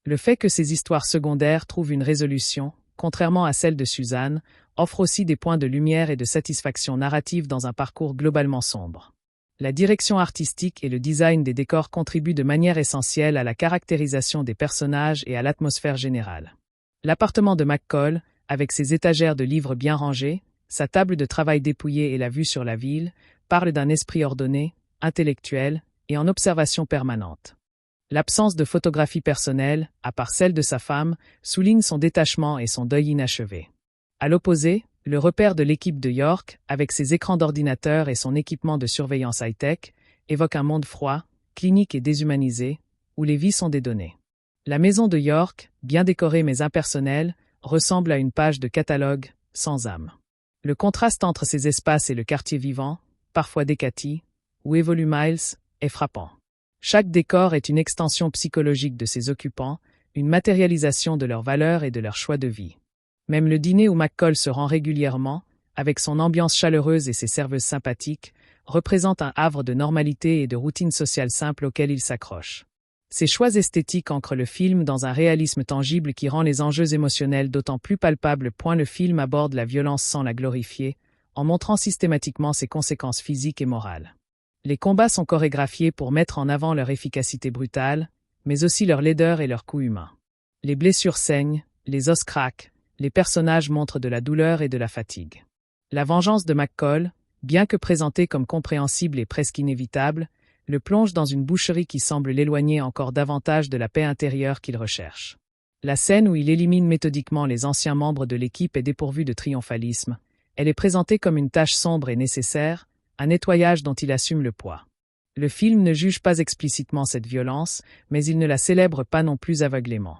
Le fait que ces histoires secondaires trouvent une résolution, contrairement à celle de Suzanne, offre aussi des points de lumière et de satisfaction narrative dans un parcours globalement sombre. La direction artistique et le design des décors contribuent de manière essentielle à la caractérisation des personnages et à l'atmosphère générale. L'appartement de McCall, avec ses étagères de livres bien rangées, sa table de travail dépouillée et la vue sur la ville, parle d'un esprit ordonné, intellectuel et en observation permanente. L'absence de photographie personnelle, à part celle de sa femme, souligne son détachement et son deuil inachevé. À l'opposé, le repère de l'équipe de York, avec ses écrans d'ordinateur et son équipement de surveillance high-tech, évoque un monde froid, clinique et déshumanisé, où les vies sont des données. La maison de York, bien décorée mais impersonnelle, ressemble à une page de catalogue, sans âme. Le contraste entre ces espaces et le quartier vivant, parfois décati, où évolue Miles, est frappant. Chaque décor est une extension psychologique de ses occupants, une matérialisation de leurs valeurs et de leurs choix de vie. Même le dîner où McCall se rend régulièrement, avec son ambiance chaleureuse et ses serveuses sympathiques, représente un havre de normalité et de routine sociale simple auquel il s'accroche. Ces choix esthétiques ancrent le film dans un réalisme tangible qui rend les enjeux émotionnels d'autant plus palpables. Le film aborde la violence sans la glorifier, en montrant systématiquement ses conséquences physiques et morales. Les combats sont chorégraphiés pour mettre en avant leur efficacité brutale, mais aussi leur laideur et leur coût humain. Les blessures saignent, les os craquent, les personnages montrent de la douleur et de la fatigue. La vengeance de McCall, bien que présentée comme compréhensible et presque inévitable, le plonge dans une boucherie qui semble l'éloigner encore davantage de la paix intérieure qu'il recherche. La scène où il élimine méthodiquement les anciens membres de l'équipe est dépourvue de triomphalisme. Elle est présentée comme une tâche sombre et nécessaire, un nettoyage dont il assume le poids. Le film ne juge pas explicitement cette violence, mais il ne la célèbre pas non plus aveuglément.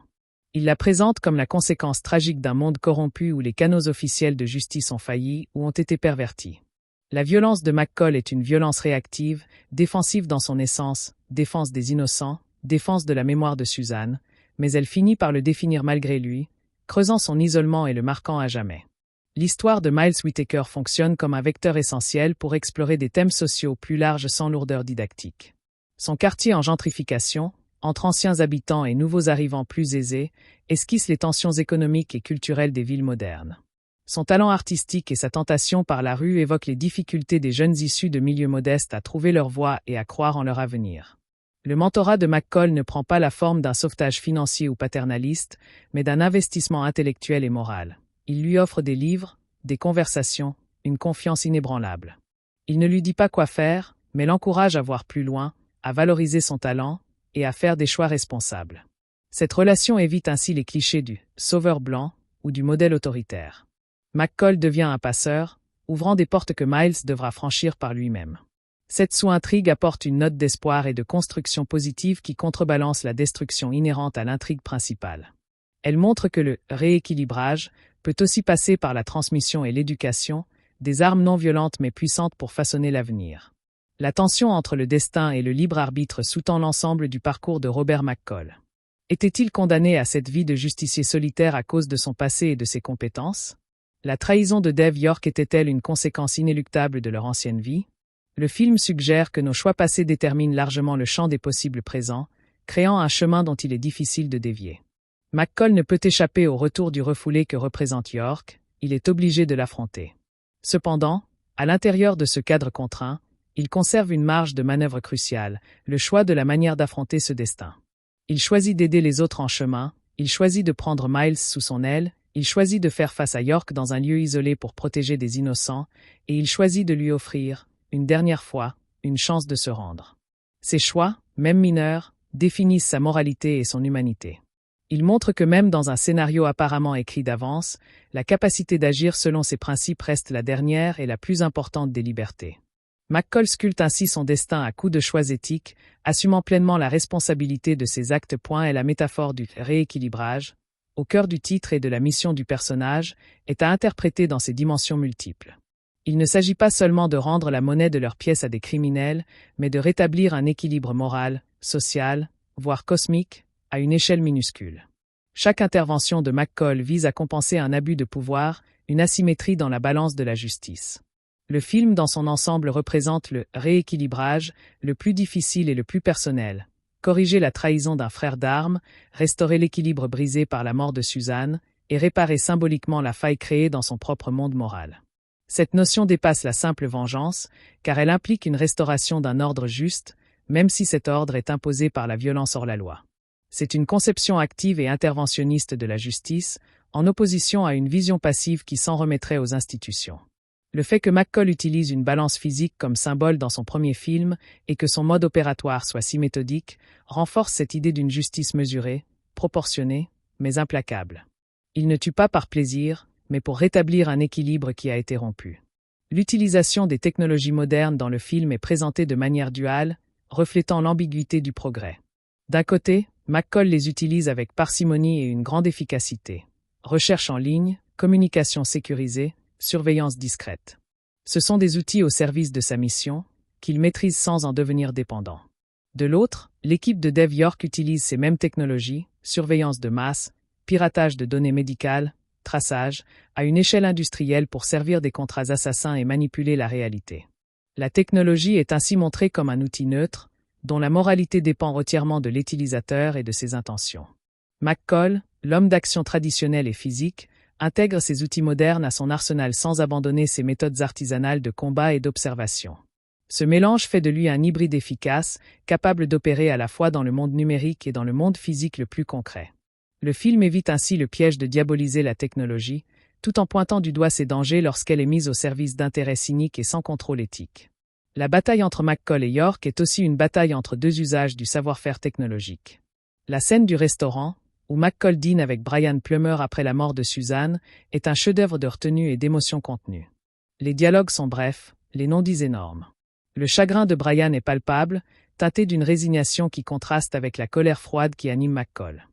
Il la présente comme la conséquence tragique d'un monde corrompu où les canaux officiels de justice ont failli ou ont été pervertis. La violence de McCall est une violence réactive, défensive dans son essence, défense des innocents, défense de la mémoire de Suzanne, mais elle finit par le définir malgré lui, creusant son isolement et le marquant à jamais. L'histoire de Miles Whittaker fonctionne comme un vecteur essentiel pour explorer des thèmes sociaux plus larges sans lourdeur didactique. Son quartier en gentrification, entre anciens habitants et nouveaux arrivants plus aisés, esquisse les tensions économiques et culturelles des villes modernes. Son talent artistique et sa tentation par la rue évoquent les difficultés des jeunes issus de milieux modestes à trouver leur voie et à croire en leur avenir. Le mentorat de McCall ne prend pas la forme d'un sauvetage financier ou paternaliste, mais d'un investissement intellectuel et moral. Il lui offre des livres, des conversations, une confiance inébranlable. Il ne lui dit pas quoi faire, mais l'encourage à voir plus loin, à valoriser son talent et à faire des choix responsables. Cette relation évite ainsi les clichés du « sauveur blanc » ou du modèle autoritaire. McCall devient un passeur, ouvrant des portes que Miles devra franchir par lui-même. Cette sous-intrigue apporte une note d'espoir et de construction positive qui contrebalance la destruction inhérente à l'intrigue principale. Elle montre que le rééquilibrage peut aussi passer par la transmission et l'éducation, des armes non violentes mais puissantes pour façonner l'avenir. La tension entre le destin et le libre arbitre sous-tend l'ensemble du parcours de Robert McCall. Était-il condamné à cette vie de justicier solitaire à cause de son passé et de ses compétences? La trahison de Dave York était-elle une conséquence inéluctable de leur ancienne vie? Le film suggère que nos choix passés déterminent largement le champ des possibles présents, créant un chemin dont il est difficile de dévier. McCall ne peut échapper au retour du refoulé que représente York, il est obligé de l'affronter. Cependant, à l'intérieur de ce cadre contraint, il conserve une marge de manœuvre cruciale, le choix de la manière d'affronter ce destin. Il choisit d'aider les autres en chemin, il choisit de prendre Miles sous son aile, Il choisit de faire face à York dans un lieu isolé pour protéger des innocents, et il choisit de lui offrir, une dernière fois, une chance de se rendre. Ses choix, même mineurs, définissent sa moralité et son humanité. Il montre que même dans un scénario apparemment écrit d'avance, la capacité d'agir selon ses principes reste la dernière et la plus importante des libertés. McCall sculpte ainsi son destin à coups de choix éthiques, assumant pleinement la responsabilité de ses actes. Est la métaphore du rééquilibrage, au cœur du titre et de la mission du personnage, est à interpréter dans ses dimensions multiples. Il ne s'agit pas seulement de rendre la monnaie de leurs pièces à des criminels, mais de rétablir un équilibre moral, social, voire cosmique, à une échelle minuscule. Chaque intervention de McCall vise à compenser un abus de pouvoir, une asymétrie dans la balance de la justice. Le film dans son ensemble représente le rééquilibrage, le plus difficile et le plus personnel. Corriger la trahison d'un frère d'armes, restaurer l'équilibre brisé par la mort de Suzanne, et réparer symboliquement la faille créée dans son propre monde moral. Cette notion dépasse la simple vengeance, car elle implique une restauration d'un ordre juste, même si cet ordre est imposé par la violence hors la loi. C'est une conception active et interventionniste de la justice, en opposition à une vision passive qui s'en remettrait aux institutions. Le fait que McCall utilise une balance physique comme symbole dans son premier film et que son mode opératoire soit si méthodique, renforce cette idée d'une justice mesurée, proportionnée, mais implacable. Il ne tue pas par plaisir, mais pour rétablir un équilibre qui a été rompu. L'utilisation des technologies modernes dans le film est présentée de manière duale, reflétant l'ambiguïté du progrès. D'un côté, McCall les utilise avec parcimonie et une grande efficacité. Recherche en ligne, communication sécurisée, surveillance discrète. Ce sont des outils au service de sa mission, qu'il maîtrise sans en devenir dépendant. De l'autre, l'équipe de Dev York utilise ces mêmes technologies, surveillance de masse, piratage de données médicales, traçage, à une échelle industrielle pour servir des contrats assassins et manipuler la réalité. La technologie est ainsi montrée comme un outil neutre, dont la moralité dépend entièrement de l'utilisateur et de ses intentions. McCall, l'homme d'action traditionnel et physique, intègre ces outils modernes à son arsenal sans abandonner ses méthodes artisanales de combat et d'observation. Ce mélange fait de lui un hybride efficace, capable d'opérer à la fois dans le monde numérique et dans le monde physique le plus concret. Le film évite ainsi le piège de diaboliser la technologie, tout en pointant du doigt ses dangers lorsqu'elle est mise au service d'intérêts cyniques et sans contrôle éthique. La bataille entre McCall et York est aussi une bataille entre deux usages du savoir-faire technologique. La scène du restaurant, où McCall dîne avec Brian Plummer après la mort de Suzanne, est un chef-d'œuvre de retenue et d'émotion contenue. Les dialogues sont brefs, les non-dits énormes. Le chagrin de Brian est palpable, teinté d'une résignation qui contraste avec la colère froide qui anime McCall.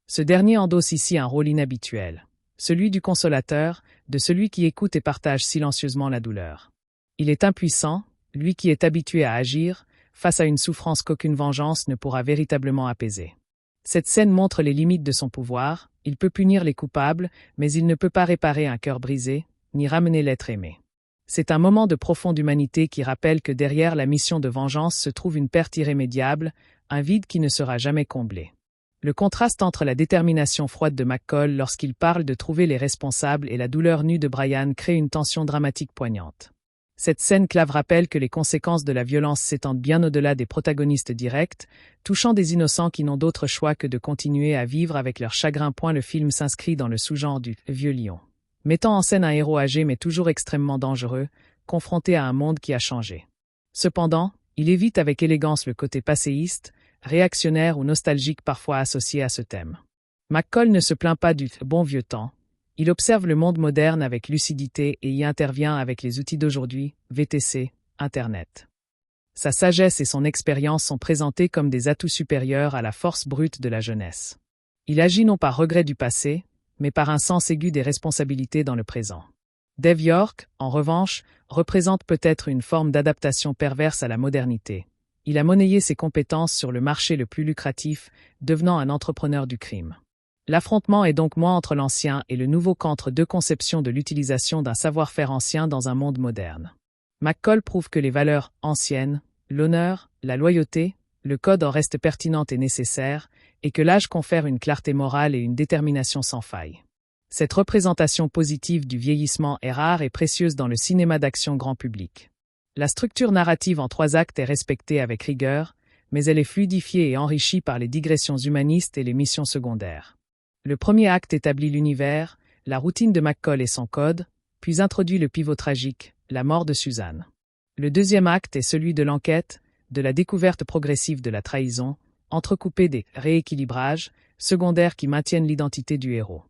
Ce dernier endosse ici un rôle inhabituel, celui du consolateur, de celui qui écoute et partage silencieusement la douleur. Il est impuissant, lui qui est habitué à agir, face à une souffrance qu'aucune vengeance ne pourra véritablement apaiser. Cette scène montre les limites de son pouvoir, il peut punir les coupables, mais il ne peut pas réparer un cœur brisé, ni ramener l'être aimé. C'est un moment de profonde humanité qui rappelle que derrière la mission de vengeance se trouve une perte irrémédiable, un vide qui ne sera jamais comblé. Le contraste entre la détermination froide de McCall lorsqu'il parle de trouver les responsables et la douleur nue de Brian crée une tension dramatique poignante. Cette scène clave rappelle que les conséquences de la violence s'étendent bien au-delà des protagonistes directs, touchant des innocents qui n'ont d'autre choix que de continuer à vivre avec leur chagrin. Le film s'inscrit dans le sous-genre du « vieux lion », mettant en scène un héros âgé mais toujours extrêmement dangereux, confronté à un monde qui a changé. Cependant, il évite avec élégance le côté passéiste, réactionnaire ou nostalgique parfois associé à ce thème. McCall ne se plaint pas du « bon vieux temps ». Il observe le monde moderne avec lucidité et y intervient avec les outils d'aujourd'hui, VTC, Internet. Sa sagesse et son expérience sont présentés comme des atouts supérieurs à la force brute de la jeunesse. Il agit non par regret du passé, mais par un sens aigu des responsabilités dans le présent. Dev York, en revanche, représente peut-être une forme d'adaptation perverse à la modernité. Il a monnayé ses compétences sur le marché le plus lucratif, devenant un entrepreneur du crime. L'affrontement est donc moins entre l'ancien et le nouveau qu'entre deux conceptions de l'utilisation d'un savoir-faire ancien dans un monde moderne. McCall prouve que les valeurs anciennes, l'honneur, la loyauté, le code en restent pertinentes et nécessaires, et que l'âge confère une clarté morale et une détermination sans faille. Cette représentation positive du vieillissement est rare et précieuse dans le cinéma d'action grand public. La structure narrative en 3 actes est respectée avec rigueur, mais elle est fluidifiée et enrichie par les digressions humanistes et les missions secondaires. Le premier acte établit l'univers, la routine de McCall et son code, puis introduit le pivot tragique, la mort de Suzanne. Le deuxième acte est celui de l'enquête, de la découverte progressive de la trahison, entrecoupé des rééquilibrages secondaires qui maintiennent l'identité du héros.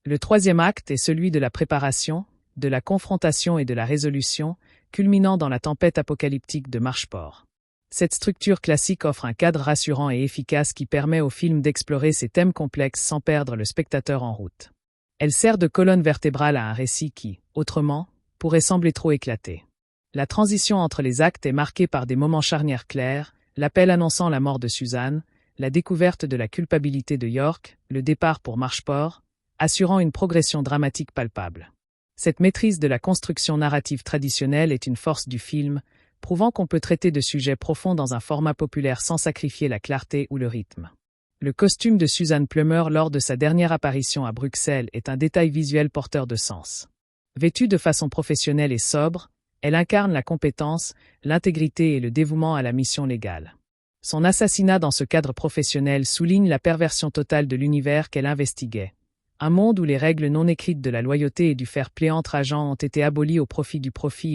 Le troisième acte est celui de la préparation, de la confrontation et de la résolution, culminant dans la tempête apocalyptique de Marchport. Cette structure classique offre un cadre rassurant et efficace qui permet au film d'explorer ces thèmes complexes sans perdre le spectateur en route. Elle sert de colonne vertébrale à un récit qui, autrement, pourrait sembler trop éclaté. La transition entre les actes est marquée par des moments charnières clairs, l'appel annonçant la mort de Suzanne, la découverte de la culpabilité de York, le départ pour Marchport, assurant une progression dramatique palpable. Cette maîtrise de la construction narrative traditionnelle est une force du film, prouvant qu'on peut traiter de sujets profonds dans un format populaire sans sacrifier la clarté ou le rythme. Le costume de Suzanne Plummer lors de sa dernière apparition à Bruxelles est un détail visuel porteur de sens. Vêtue de façon professionnelle et sobre, elle incarne la compétence, l'intégrité et le dévouement à la mission légale. Son assassinat dans ce cadre professionnel souligne la perversion totale de l'univers qu'elle investiguait. Un monde où les règles non écrites de la loyauté et du fair-play entre agents ont été abolies au profit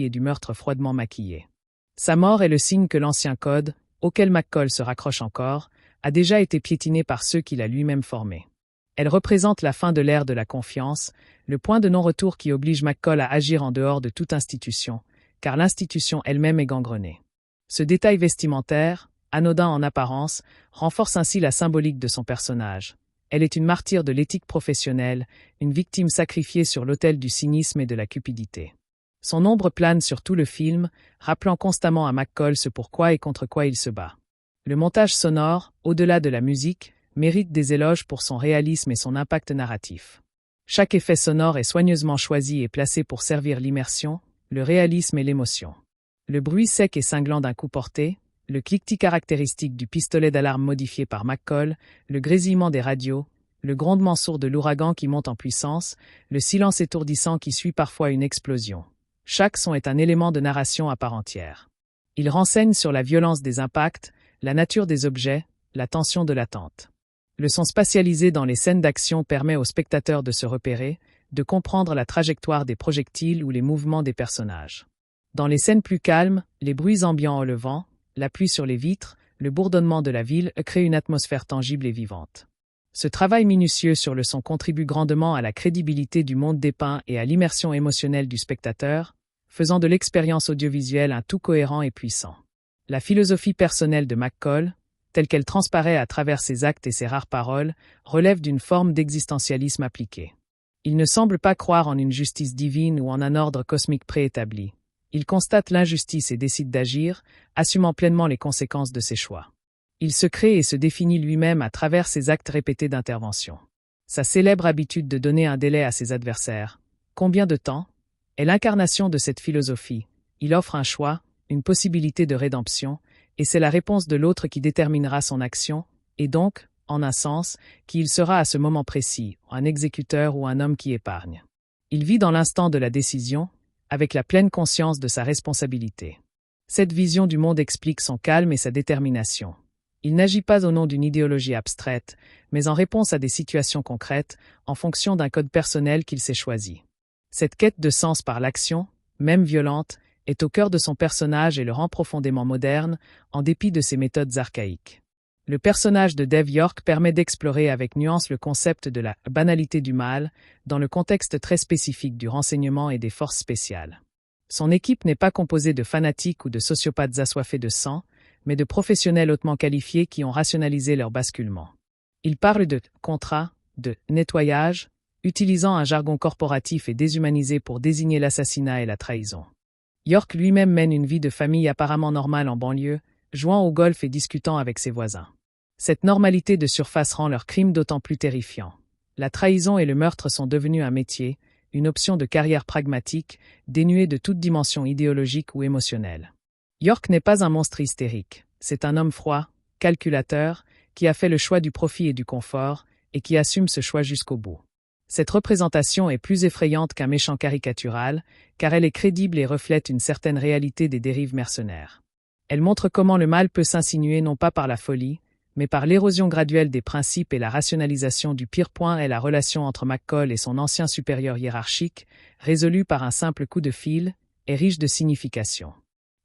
et du meurtre froidement maquillé. Sa mort est le signe que l'ancien code, auquel McCall se raccroche encore, a déjà été piétiné par ceux qu'il a lui-même formés. Elle représente la fin de l'ère de la confiance, le point de non-retour qui oblige McCall à agir en dehors de toute institution, car l'institution elle-même est gangrenée. Ce détail vestimentaire, anodin en apparence, renforce ainsi la symbolique de son personnage. Elle est une martyre de l'éthique professionnelle, une victime sacrifiée sur l'autel du cynisme et de la cupidité. Son ombre plane sur tout le film, rappelant constamment à McCall ce pourquoi et contre quoi il se bat. Le montage sonore, au-delà de la musique, mérite des éloges pour son réalisme et son impact narratif. Chaque effet sonore est soigneusement choisi et placé pour servir l'immersion, le réalisme et l'émotion. Le bruit sec et cinglant d'un coup porté, le cliquetis caractéristique du pistolet d'alarme modifié par McCall, le grésillement des radios, le grondement sourd de l'ouragan qui monte en puissance, le silence étourdissant qui suit parfois une explosion. Chaque son est un élément de narration à part entière. Il renseigne sur la violence des impacts, la nature des objets, la tension de l'attente. Le son spatialisé dans les scènes d'action permet au spectateur de se repérer, de comprendre la trajectoire des projectiles ou les mouvements des personnages. Dans les scènes plus calmes, les bruits ambiants au vent, la pluie sur les vitres, le bourdonnement de la ville créent une atmosphère tangible et vivante. Ce travail minutieux sur le son contribue grandement à la crédibilité du monde dépeint et à l'immersion émotionnelle du spectateur, faisant de l'expérience audiovisuelle un tout cohérent et puissant. La philosophie personnelle de McCall, telle qu'elle transparaît à travers ses actes et ses rares paroles, relève d'une forme d'existentialisme appliqué. Il ne semble pas croire en une justice divine ou en un ordre cosmique préétabli. Il constate l'injustice et décide d'agir, assumant pleinement les conséquences de ses choix. Il se crée et se définit lui-même à travers ses actes répétés d'intervention. Sa célèbre habitude de donner un délai à ses adversaires, combien de temps, est l'incarnation de cette philosophie. Il offre un choix, une possibilité de rédemption, et c'est la réponse de l'autre qui déterminera son action, et donc, en un sens, qui il sera à ce moment précis, un exécuteur ou un homme qui épargne. Il vit dans l'instant de la décision, avec la pleine conscience de sa responsabilité. Cette vision du monde explique son calme et sa détermination. Il n'agit pas au nom d'une idéologie abstraite, mais en réponse à des situations concrètes, en fonction d'un code personnel qu'il s'est choisi. Cette quête de sens par l'action, même violente, est au cœur de son personnage et le rend profondément moderne, en dépit de ses méthodes archaïques. Le personnage de Dave York permet d'explorer avec nuance le concept de la banalité du mal, dans le contexte très spécifique du renseignement et des forces spéciales. Son équipe n'est pas composée de fanatiques ou de sociopathes assoiffés de sang, mais de professionnels hautement qualifiés qui ont rationalisé leur basculement. Il parle de contrat, de nettoyage, utilisant un jargon corporatif et déshumanisé pour désigner l'assassinat et la trahison. York lui-même mène une vie de famille apparemment normale en banlieue, jouant au golf et discutant avec ses voisins. Cette normalité de surface rend leur crime d'autant plus terrifiant. La trahison et le meurtre sont devenus un métier, une option de carrière pragmatique, dénuée de toute dimension idéologique ou émotionnelle. York n'est pas un monstre hystérique, c'est un homme froid, calculateur, qui a fait le choix du profit et du confort, et qui assume ce choix jusqu'au bout. Cette représentation est plus effrayante qu'un méchant caricatural, car elle est crédible et reflète une certaine réalité des dérives mercenaires. Elle montre comment le mal peut s'insinuer non pas par la folie, mais par l'érosion graduelle des principes et la rationalisation du pire point est la relation entre McCall et son ancien supérieur hiérarchique, résolue par un simple coup de fil, est riche de signification.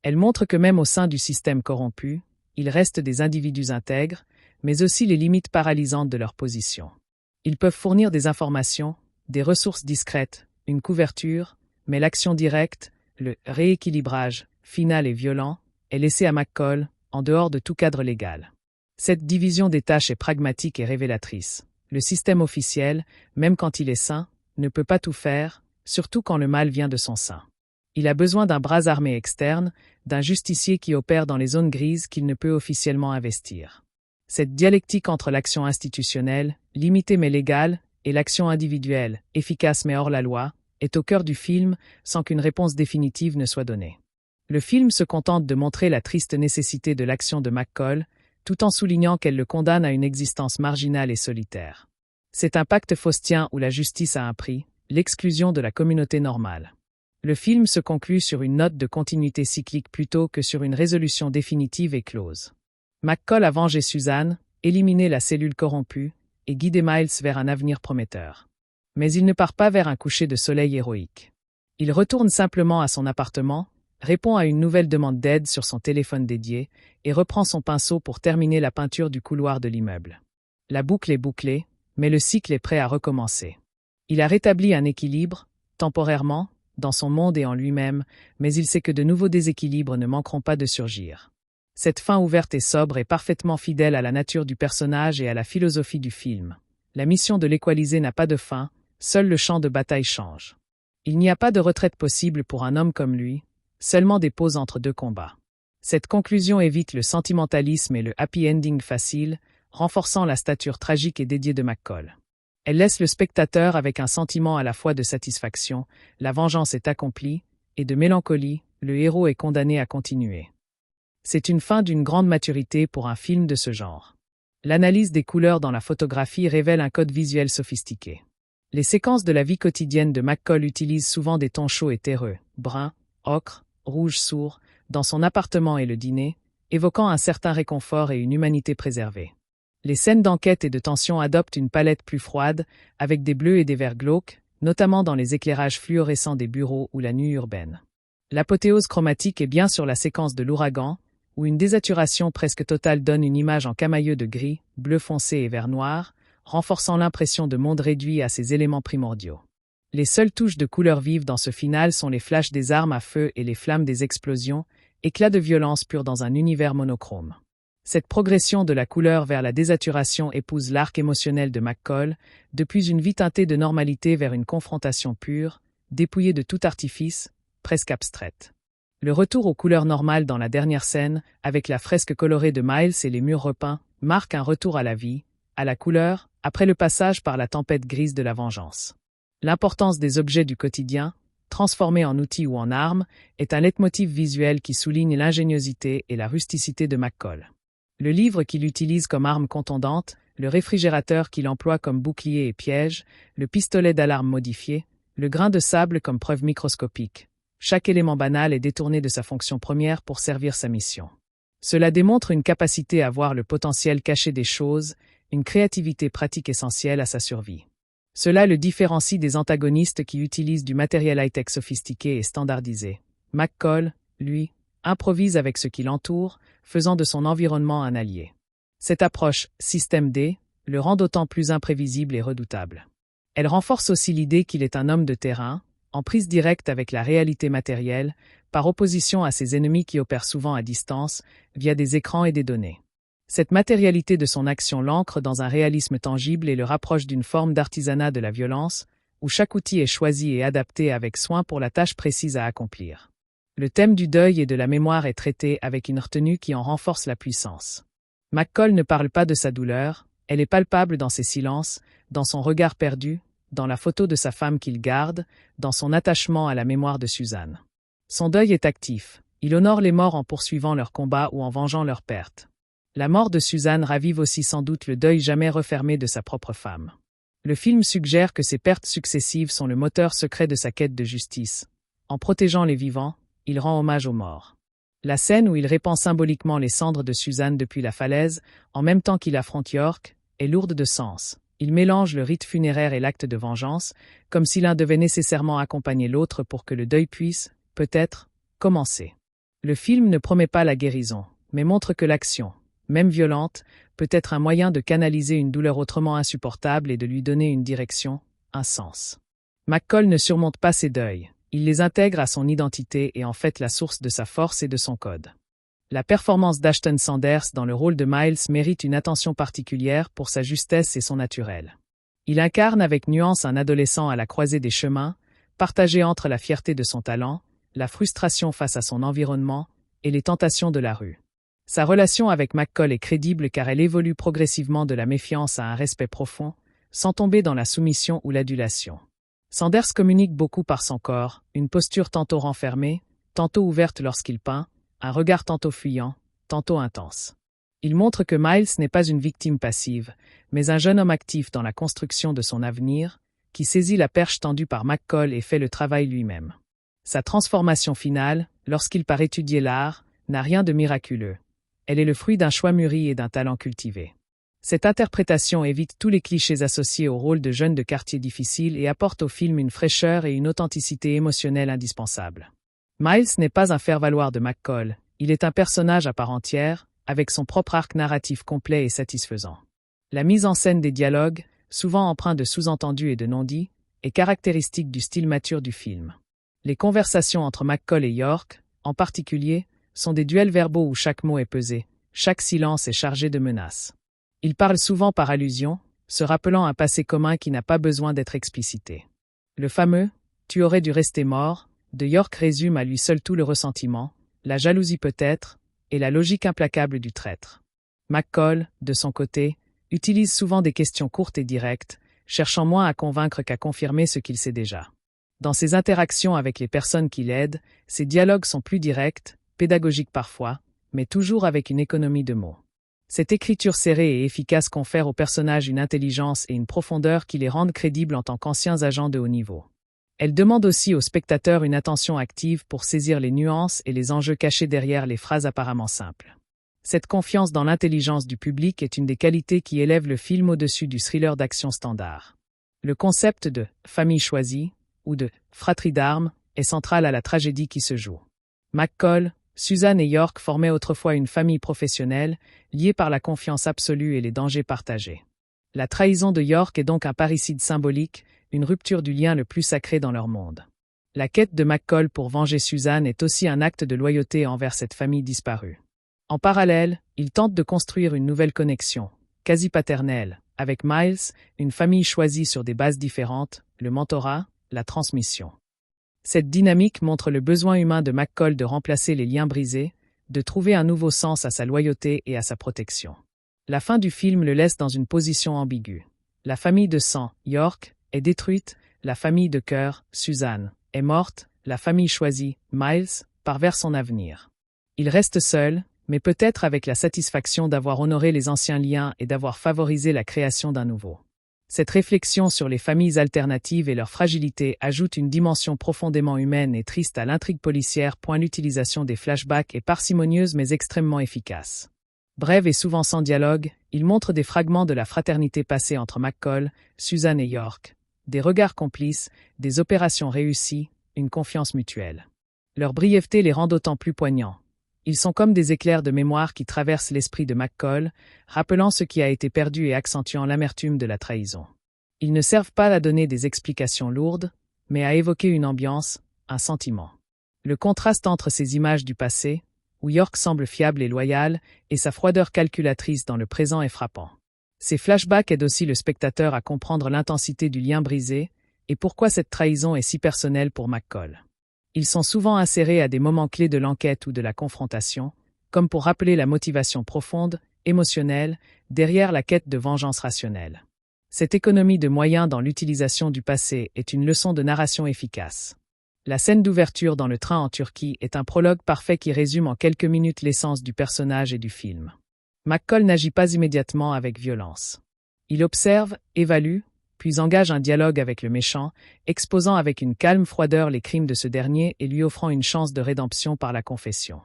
Elle montre que même au sein du système corrompu, il reste des individus intègres, mais aussi les limites paralysantes de leur position. Ils peuvent fournir des informations, des ressources discrètes, une couverture, mais l'action directe, le rééquilibrage, final et violent, est laissée à McCall, en dehors de tout cadre légal. Cette division des tâches est pragmatique et révélatrice. Le système officiel, même quand il est sain, ne peut pas tout faire, surtout quand le mal vient de son sein. Il a besoin d'un bras armé externe, d'un justicier qui opère dans les zones grises qu'il ne peut officiellement investir. Cette dialectique entre l'action institutionnelle, limitée mais légale, et l'action individuelle, efficace mais hors la loi, est au cœur du film, sans qu'une réponse définitive ne soit donnée. Le film se contente de montrer la triste nécessité de l'action de McCall, tout en soulignant qu'elle le condamne à une existence marginale et solitaire. C'est un pacte faustien où la justice a un prix, l'exclusion de la communauté normale. Le film se conclut sur une note de continuité cyclique plutôt que sur une résolution définitive et close. McCall a vengé Suzanne, éliminé la cellule corrompue, et guidé Miles vers un avenir prometteur. Mais il ne part pas vers un coucher de soleil héroïque. Il retourne simplement à son appartement, répond à une nouvelle demande d'aide sur son téléphone dédié, et reprend son pinceau pour terminer la peinture du couloir de l'immeuble. La boucle est bouclée, mais le cycle est prêt à recommencer. Il a rétabli un équilibre, temporairement, dans son monde et en lui-même, mais il sait que de nouveaux déséquilibres ne manqueront pas de surgir. Cette fin ouverte et sobre est parfaitement fidèle à la nature du personnage et à la philosophie du film. La mission de l'équaliser n'a pas de fin, seul le champ de bataille change. Il n'y a pas de retraite possible pour un homme comme lui, seulement des pauses entre deux combats. Cette conclusion évite le sentimentalisme et le happy ending facile, renforçant la stature tragique et dédiée de McCall. Elle laisse le spectateur avec un sentiment à la fois de satisfaction, la vengeance est accomplie, et de mélancolie, le héros est condamné à continuer. C'est une fin d'une grande maturité pour un film de ce genre. L'analyse des couleurs dans la photographie révèle un code visuel sophistiqué. Les séquences de la vie quotidienne de McCall utilisent souvent des tons chauds et terreux, brun, ocre, rouge sourd, dans son appartement et le dîner, évoquant un certain réconfort et une humanité préservée. Les scènes d'enquête et de tension adoptent une palette plus froide, avec des bleus et des verts glauques, notamment dans les éclairages fluorescents des bureaux ou la nuit urbaine. L'apothéose chromatique est bien sur la séquence de l'ouragan, où une désaturation presque totale donne une image en camailleux de gris, bleu foncé et vert noir, renforçant l'impression de monde réduit à ses éléments primordiaux. Les seules touches de couleurs vives dans ce final sont les flashs des armes à feu et les flammes des explosions, éclats de violence purs dans un univers monochrome. Cette progression de la couleur vers la désaturation épouse l'arc émotionnel de McCall, depuis une vie teintée de normalité vers une confrontation pure, dépouillée de tout artifice, presque abstraite. Le retour aux couleurs normales dans la dernière scène, avec la fresque colorée de Miles et les murs repeints, marque un retour à la vie, à la couleur, après le passage par la tempête grise de la vengeance. L'importance des objets du quotidien, transformés en outils ou en armes, est un leitmotiv visuel qui souligne l'ingéniosité et la rusticité de McCall. Le livre qu'il utilise comme arme contondante, le réfrigérateur qu'il emploie comme bouclier et piège, le pistolet d'alarme modifié, le grain de sable comme preuve microscopique. Chaque élément banal est détourné de sa fonction première pour servir sa mission. Cela démontre une capacité à voir le potentiel caché des choses, une créativité pratique essentielle à sa survie. Cela le différencie des antagonistes qui utilisent du matériel high-tech sophistiqué et standardisé. McCall, lui, improvise avec ce qui l'entoure, faisant de son environnement un allié. Cette approche, système D, le rend d'autant plus imprévisible et redoutable. Elle renforce aussi l'idée qu'il est un homme de terrain, en prise directe avec la réalité matérielle, par opposition à ses ennemis qui opèrent souvent à distance, via des écrans et des données. Cette matérialité de son action l'ancre dans un réalisme tangible et le rapproche d'une forme d'artisanat de la violence, où chaque outil est choisi et adapté avec soin pour la tâche précise à accomplir. Le thème du deuil et de la mémoire est traité avec une retenue qui en renforce la puissance. McCall ne parle pas de sa douleur, elle est palpable dans ses silences, dans son regard perdu, dans la photo de sa femme qu'il garde, dans son attachement à la mémoire de Suzanne. Son deuil est actif, il honore les morts en poursuivant leur combat ou en vengeant leur perte. La mort de Suzanne ravive aussi sans doute le deuil jamais refermé de sa propre femme. Le film suggère que ces pertes successives sont le moteur secret de sa quête de justice. En protégeant les vivants, il rend hommage aux morts. La scène où il répand symboliquement les cendres de Suzanne depuis la falaise, en même temps qu'il affronte York, est lourde de sens. Il mélange le rite funéraire et l'acte de vengeance, comme si l'un devait nécessairement accompagner l'autre pour que le deuil puisse, peut-être, commencer. Le film ne promet pas la guérison, mais montre que l'action, même violente, peut être un moyen de canaliser une douleur autrement insupportable et de lui donner une direction, un sens. McCall ne surmonte pas ses deuils, il les intègre à son identité et en fait la source de sa force et de son code. La performance d'Ashton Sanders dans le rôle de Miles mérite une attention particulière pour sa justesse et son naturel. Il incarne avec nuance un adolescent à la croisée des chemins, partagé entre la fierté de son talent, la frustration face à son environnement et les tentations de la rue. Sa relation avec McCall est crédible car elle évolue progressivement de la méfiance à un respect profond, sans tomber dans la soumission ou l'adulation. Sanders communique beaucoup par son corps, une posture tantôt renfermée, tantôt ouverte lorsqu'il peint, un regard tantôt fuyant, tantôt intense. Il montre que Miles n'est pas une victime passive, mais un jeune homme actif dans la construction de son avenir, qui saisit la perche tendue par McCall et fait le travail lui-même. Sa transformation finale, lorsqu'il part étudier l'art, n'a rien de miraculeux. Elle est le fruit d'un choix mûri et d'un talent cultivé. Cette interprétation évite tous les clichés associés au rôle de jeune de quartier difficile et apporte au film une fraîcheur et une authenticité émotionnelle indispensables. Miles n'est pas un faire-valoir de McCall, il est un personnage à part entière, avec son propre arc narratif complet et satisfaisant. La mise en scène des dialogues, souvent empreints de sous-entendus et de non-dits, est caractéristique du style mature du film. Les conversations entre McCall et York, en particulier, sont des duels verbaux où chaque mot est pesé, chaque silence est chargé de menaces. Ils parlent souvent par allusion, se rappelant un passé commun qui n'a pas besoin d'être explicité. Le fameux « tu aurais dû rester mort » de York résume à lui seul tout le ressentiment, la jalousie peut-être, et la logique implacable du traître. McCall, de son côté, utilise souvent des questions courtes et directes, cherchant moins à convaincre qu'à confirmer ce qu'il sait déjà. Dans ses interactions avec les personnes qui l'aident, ses dialogues sont plus directs, pédagogiques parfois, mais toujours avec une économie de mots. Cette écriture serrée et efficace confère aux personnages une intelligence et une profondeur qui les rendent crédibles en tant qu'anciens agents de haut niveau. Elle demande aussi aux spectateurs une attention active pour saisir les nuances et les enjeux cachés derrière les phrases apparemment simples. Cette confiance dans l'intelligence du public est une des qualités qui élève le film au-dessus du thriller d'action standard. Le concept de « famille choisie » ou de « fratrie d'armes » est central à la tragédie qui se joue. McCall, Suzanne et York formaient autrefois une famille professionnelle, liée par la confiance absolue et les dangers partagés. La trahison de York est donc un parricide symbolique, une rupture du lien le plus sacré dans leur monde. La quête de McCall pour venger Suzanne est aussi un acte de loyauté envers cette famille disparue. En parallèle, il tente de construire une nouvelle connexion, quasi paternelle, avec Miles, une famille choisie sur des bases différentes, le mentorat, la transmission. Cette dynamique montre le besoin humain de McCall de remplacer les liens brisés, de trouver un nouveau sens à sa loyauté et à sa protection. La fin du film le laisse dans une position ambiguë. La famille de sang, York, est détruite, la famille de cœur, Suzanne, est morte, la famille choisie, Miles, part vers son avenir. Il reste seul, mais peut-être avec la satisfaction d'avoir honoré les anciens liens et d'avoir favorisé la création d'un nouveau. Cette réflexion sur les familles alternatives et leur fragilité ajoute une dimension profondément humaine et triste à l'intrigue policière. L'utilisation des flashbacks est parcimonieuse mais extrêmement efficace. Brève et souvent sans dialogue, il montre des fragments de la fraternité passée entre McCall, Suzanne et York, des regards complices, des opérations réussies, une confiance mutuelle. Leur brièveté les rend d'autant plus poignants. Ils sont comme des éclairs de mémoire qui traversent l'esprit de McCall, rappelant ce qui a été perdu et accentuant l'amertume de la trahison. Ils ne servent pas à donner des explications lourdes, mais à évoquer une ambiance, un sentiment. Le contraste entre ces images du passé, où York semble fiable et loyal, et sa froideur calculatrice dans le présent est frappant. Ces flashbacks aident aussi le spectateur à comprendre l'intensité du lien brisé, et pourquoi cette trahison est si personnelle pour McCall. Ils sont souvent insérés à des moments clés de l'enquête ou de la confrontation, comme pour rappeler la motivation profonde, émotionnelle, derrière la quête de vengeance rationnelle. Cette économie de moyens dans l'utilisation du passé est une leçon de narration efficace. La scène d'ouverture dans le train en Turquie est un prologue parfait qui résume en quelques minutes l'essence du personnage et du film. McCall n'agit pas immédiatement avec violence. Il observe, évalue, puis engage un dialogue avec le méchant, exposant avec une calme froideur les crimes de ce dernier et lui offrant une chance de rédemption par la confession.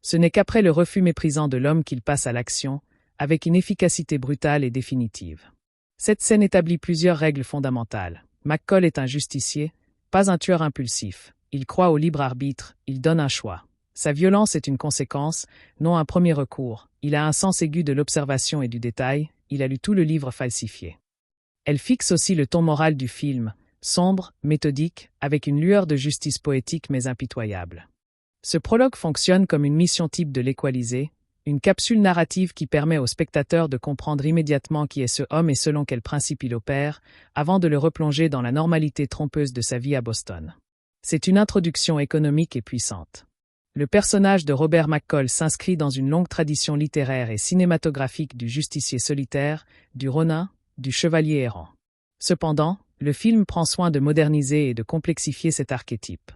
Ce n'est qu'après le refus méprisant de l'homme qu'il passe à l'action, avec une efficacité brutale et définitive. Cette scène établit plusieurs règles fondamentales. McCall est un justicier, pas un tueur impulsif. Il croit au libre arbitre, il donne un choix. Sa violence est une conséquence, non un premier recours. Il a un sens aigu de l'observation et du détail, il a lu tout le livre falsifié. Elle fixe aussi le ton moral du film, sombre, méthodique, avec une lueur de justice poétique mais impitoyable. Ce prologue fonctionne comme une mission type de l'Équalisé, une capsule narrative qui permet au spectateur de comprendre immédiatement qui est ce homme et selon quels principes il opère, avant de le replonger dans la normalité trompeuse de sa vie à Boston. C'est une introduction économique et puissante. Le personnage de Robert McCall s'inscrit dans une longue tradition littéraire et cinématographique du justicier solitaire, du ronin, du chevalier errant. Cependant, le film prend soin de moderniser et de complexifier cet archétype.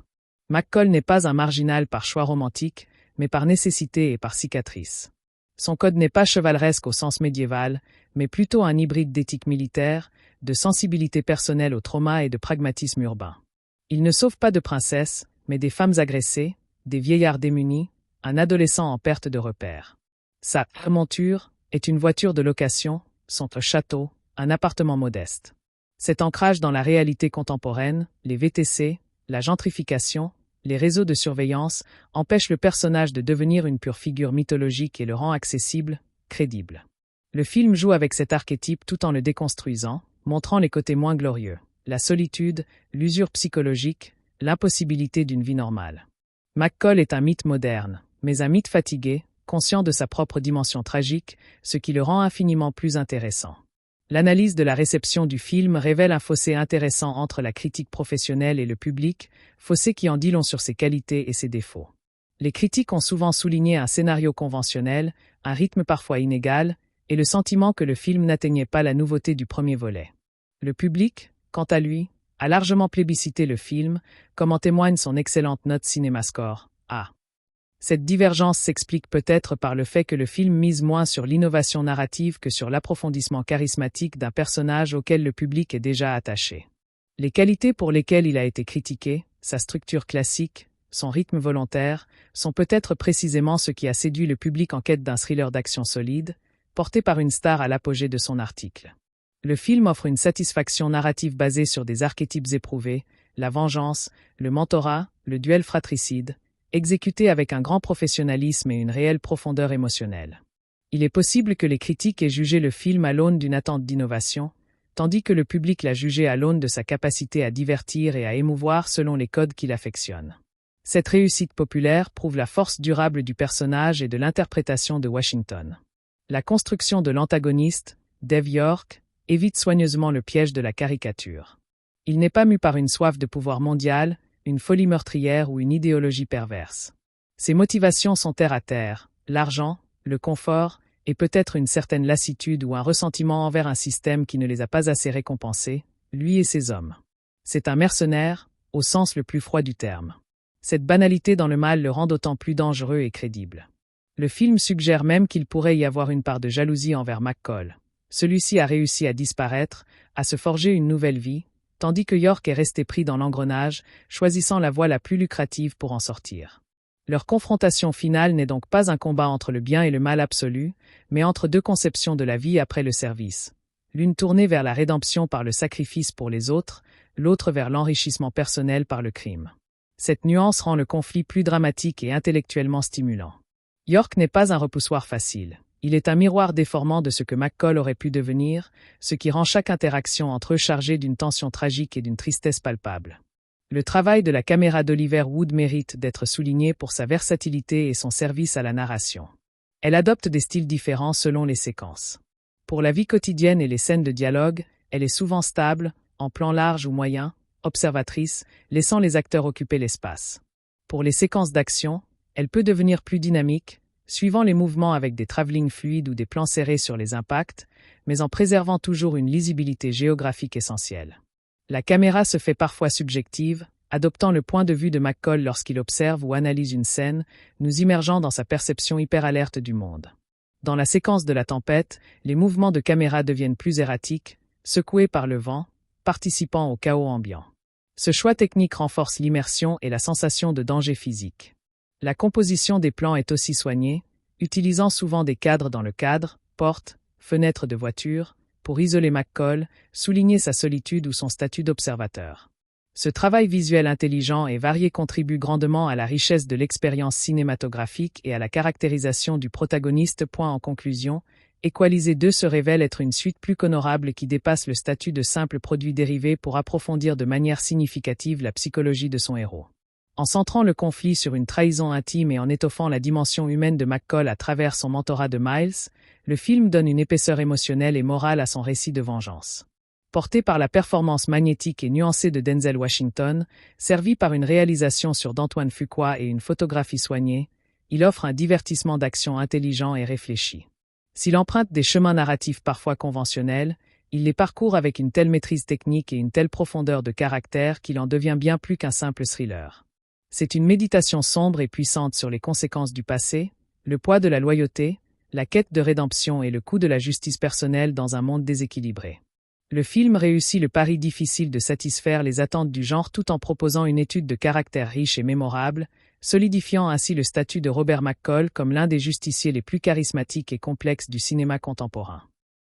McCall n'est pas un marginal par choix romantique, mais par nécessité et par cicatrice. Son code n'est pas chevaleresque au sens médiéval, mais plutôt un hybride d'éthique militaire, de sensibilité personnelle au trauma et de pragmatisme urbain. Il ne sauve pas de princesses, mais des femmes agressées, des vieillards démunis, un adolescent en perte de repère. Sa monture est une voiture de location, son château, un appartement modeste. Cet ancrage dans la réalité contemporaine, les VTC, la gentrification, les réseaux de surveillance, empêchent le personnage de devenir une pure figure mythologique et le rend accessible, crédible. Le film joue avec cet archétype tout en le déconstruisant, montrant les côtés moins glorieux, la solitude, l'usure psychologique, l'impossibilité d'une vie normale. McCall est un mythe moderne, mais un mythe fatigué, conscient de sa propre dimension tragique, ce qui le rend infiniment plus intéressant. L'analyse de la réception du film révèle un fossé intéressant entre la critique professionnelle et le public, fossé qui en dit long sur ses qualités et ses défauts. Les critiques ont souvent souligné un scénario conventionnel, un rythme parfois inégal, et le sentiment que le film n'atteignait pas la nouveauté du premier volet. Le public, quant à lui, a largement plébiscité le film, comme en témoigne son excellente note CinemaScore, A. Cette divergence s'explique peut-être par le fait que le film mise moins sur l'innovation narrative que sur l'approfondissement charismatique d'un personnage auquel le public est déjà attaché. Les qualités pour lesquelles il a été critiqué, sa structure classique, son rythme volontaire, sont peut-être précisément ce qui a séduit le public en quête d'un thriller d'action solide, porté par une star à l'apogée de son article. Le film offre une satisfaction narrative basée sur des archétypes éprouvés, la vengeance, le mentorat, le duel fratricide, exécuté avec un grand professionnalisme et une réelle profondeur émotionnelle. Il est possible que les critiques aient jugé le film à l'aune d'une attente d'innovation, tandis que le public l'a jugé à l'aune de sa capacité à divertir et à émouvoir selon les codes qu'il affectionne. Cette réussite populaire prouve la force durable du personnage et de l'interprétation de Washington. La construction de l'antagoniste, Dave York, évite soigneusement le piège de la caricature. Il n'est pas mu par une soif de pouvoir mondial, une folie meurtrière ou une idéologie perverse. Ses motivations sont terre à terre, l'argent, le confort, et peut-être une certaine lassitude ou un ressentiment envers un système qui ne les a pas assez récompensés, lui et ses hommes. C'est un mercenaire, au sens le plus froid du terme. Cette banalité dans le mal le rend d'autant plus dangereux et crédible. Le film suggère même qu'il pourrait y avoir une part de jalousie envers McCall. Celui-ci a réussi à disparaître, à se forger une nouvelle vie, tandis que York est resté pris dans l'engrenage, choisissant la voie la plus lucrative pour en sortir. Leur confrontation finale n'est donc pas un combat entre le bien et le mal absolu, mais entre deux conceptions de la vie après le service. L'une tournée vers la rédemption par le sacrifice pour les autres, l'autre vers l'enrichissement personnel par le crime. Cette nuance rend le conflit plus dramatique et intellectuellement stimulant. York n'est pas un repoussoir facile. Il est un miroir déformant de ce que McCall aurait pu devenir, ce qui rend chaque interaction entre eux chargée d'une tension tragique et d'une tristesse palpable. Le travail de la caméra d'Oliver Wood mérite d'être souligné pour sa versatilité et son service à la narration. Elle adopte des styles différents selon les séquences. Pour la vie quotidienne et les scènes de dialogue, elle est souvent stable, en plan large ou moyen, observatrice, laissant les acteurs occuper l'espace. Pour les séquences d'action, elle peut devenir plus dynamique, suivant les mouvements avec des travelling fluides ou des plans serrés sur les impacts, mais en préservant toujours une lisibilité géographique essentielle. La caméra se fait parfois subjective, adoptant le point de vue de McCall lorsqu'il observe ou analyse une scène, nous immergeant dans sa perception hyper-alerte du monde. Dans la séquence de la tempête, les mouvements de caméra deviennent plus erratiques, secoués par le vent, participant au chaos ambiant. Ce choix technique renforce l'immersion et la sensation de danger physique. La composition des plans est aussi soignée, utilisant souvent des cadres dans le cadre, portes, fenêtres de voiture, pour isoler McCall, souligner sa solitude ou son statut d'observateur. Ce travail visuel intelligent et varié contribue grandement à la richesse de l'expérience cinématographique et à la caractérisation du protagoniste. En conclusion, Equalizer 2 se révèle être une suite plus qu'honorable qui dépasse le statut de simple produit dérivé pour approfondir de manière significative la psychologie de son héros. En centrant le conflit sur une trahison intime et en étoffant la dimension humaine de McCall à travers son mentorat de Miles, le film donne une épaisseur émotionnelle et morale à son récit de vengeance. Porté par la performance magnétique et nuancée de Denzel Washington, servi par une réalisation sur d'Antoine Fuqua et une photographie soignée, il offre un divertissement d'action intelligent et réfléchi. S'il emprunte des chemins narratifs parfois conventionnels, il les parcourt avec une telle maîtrise technique et une telle profondeur de caractère qu'il en devient bien plus qu'un simple thriller. C'est une méditation sombre et puissante sur les conséquences du passé, le poids de la loyauté, la quête de rédemption et le coût de la justice personnelle dans un monde déséquilibré. Le film réussit le pari difficile de satisfaire les attentes du genre tout en proposant une étude de caractère riche et mémorable, solidifiant ainsi le statut de Robert McCall comme l'un des justiciers les plus charismatiques et complexes du cinéma contemporain.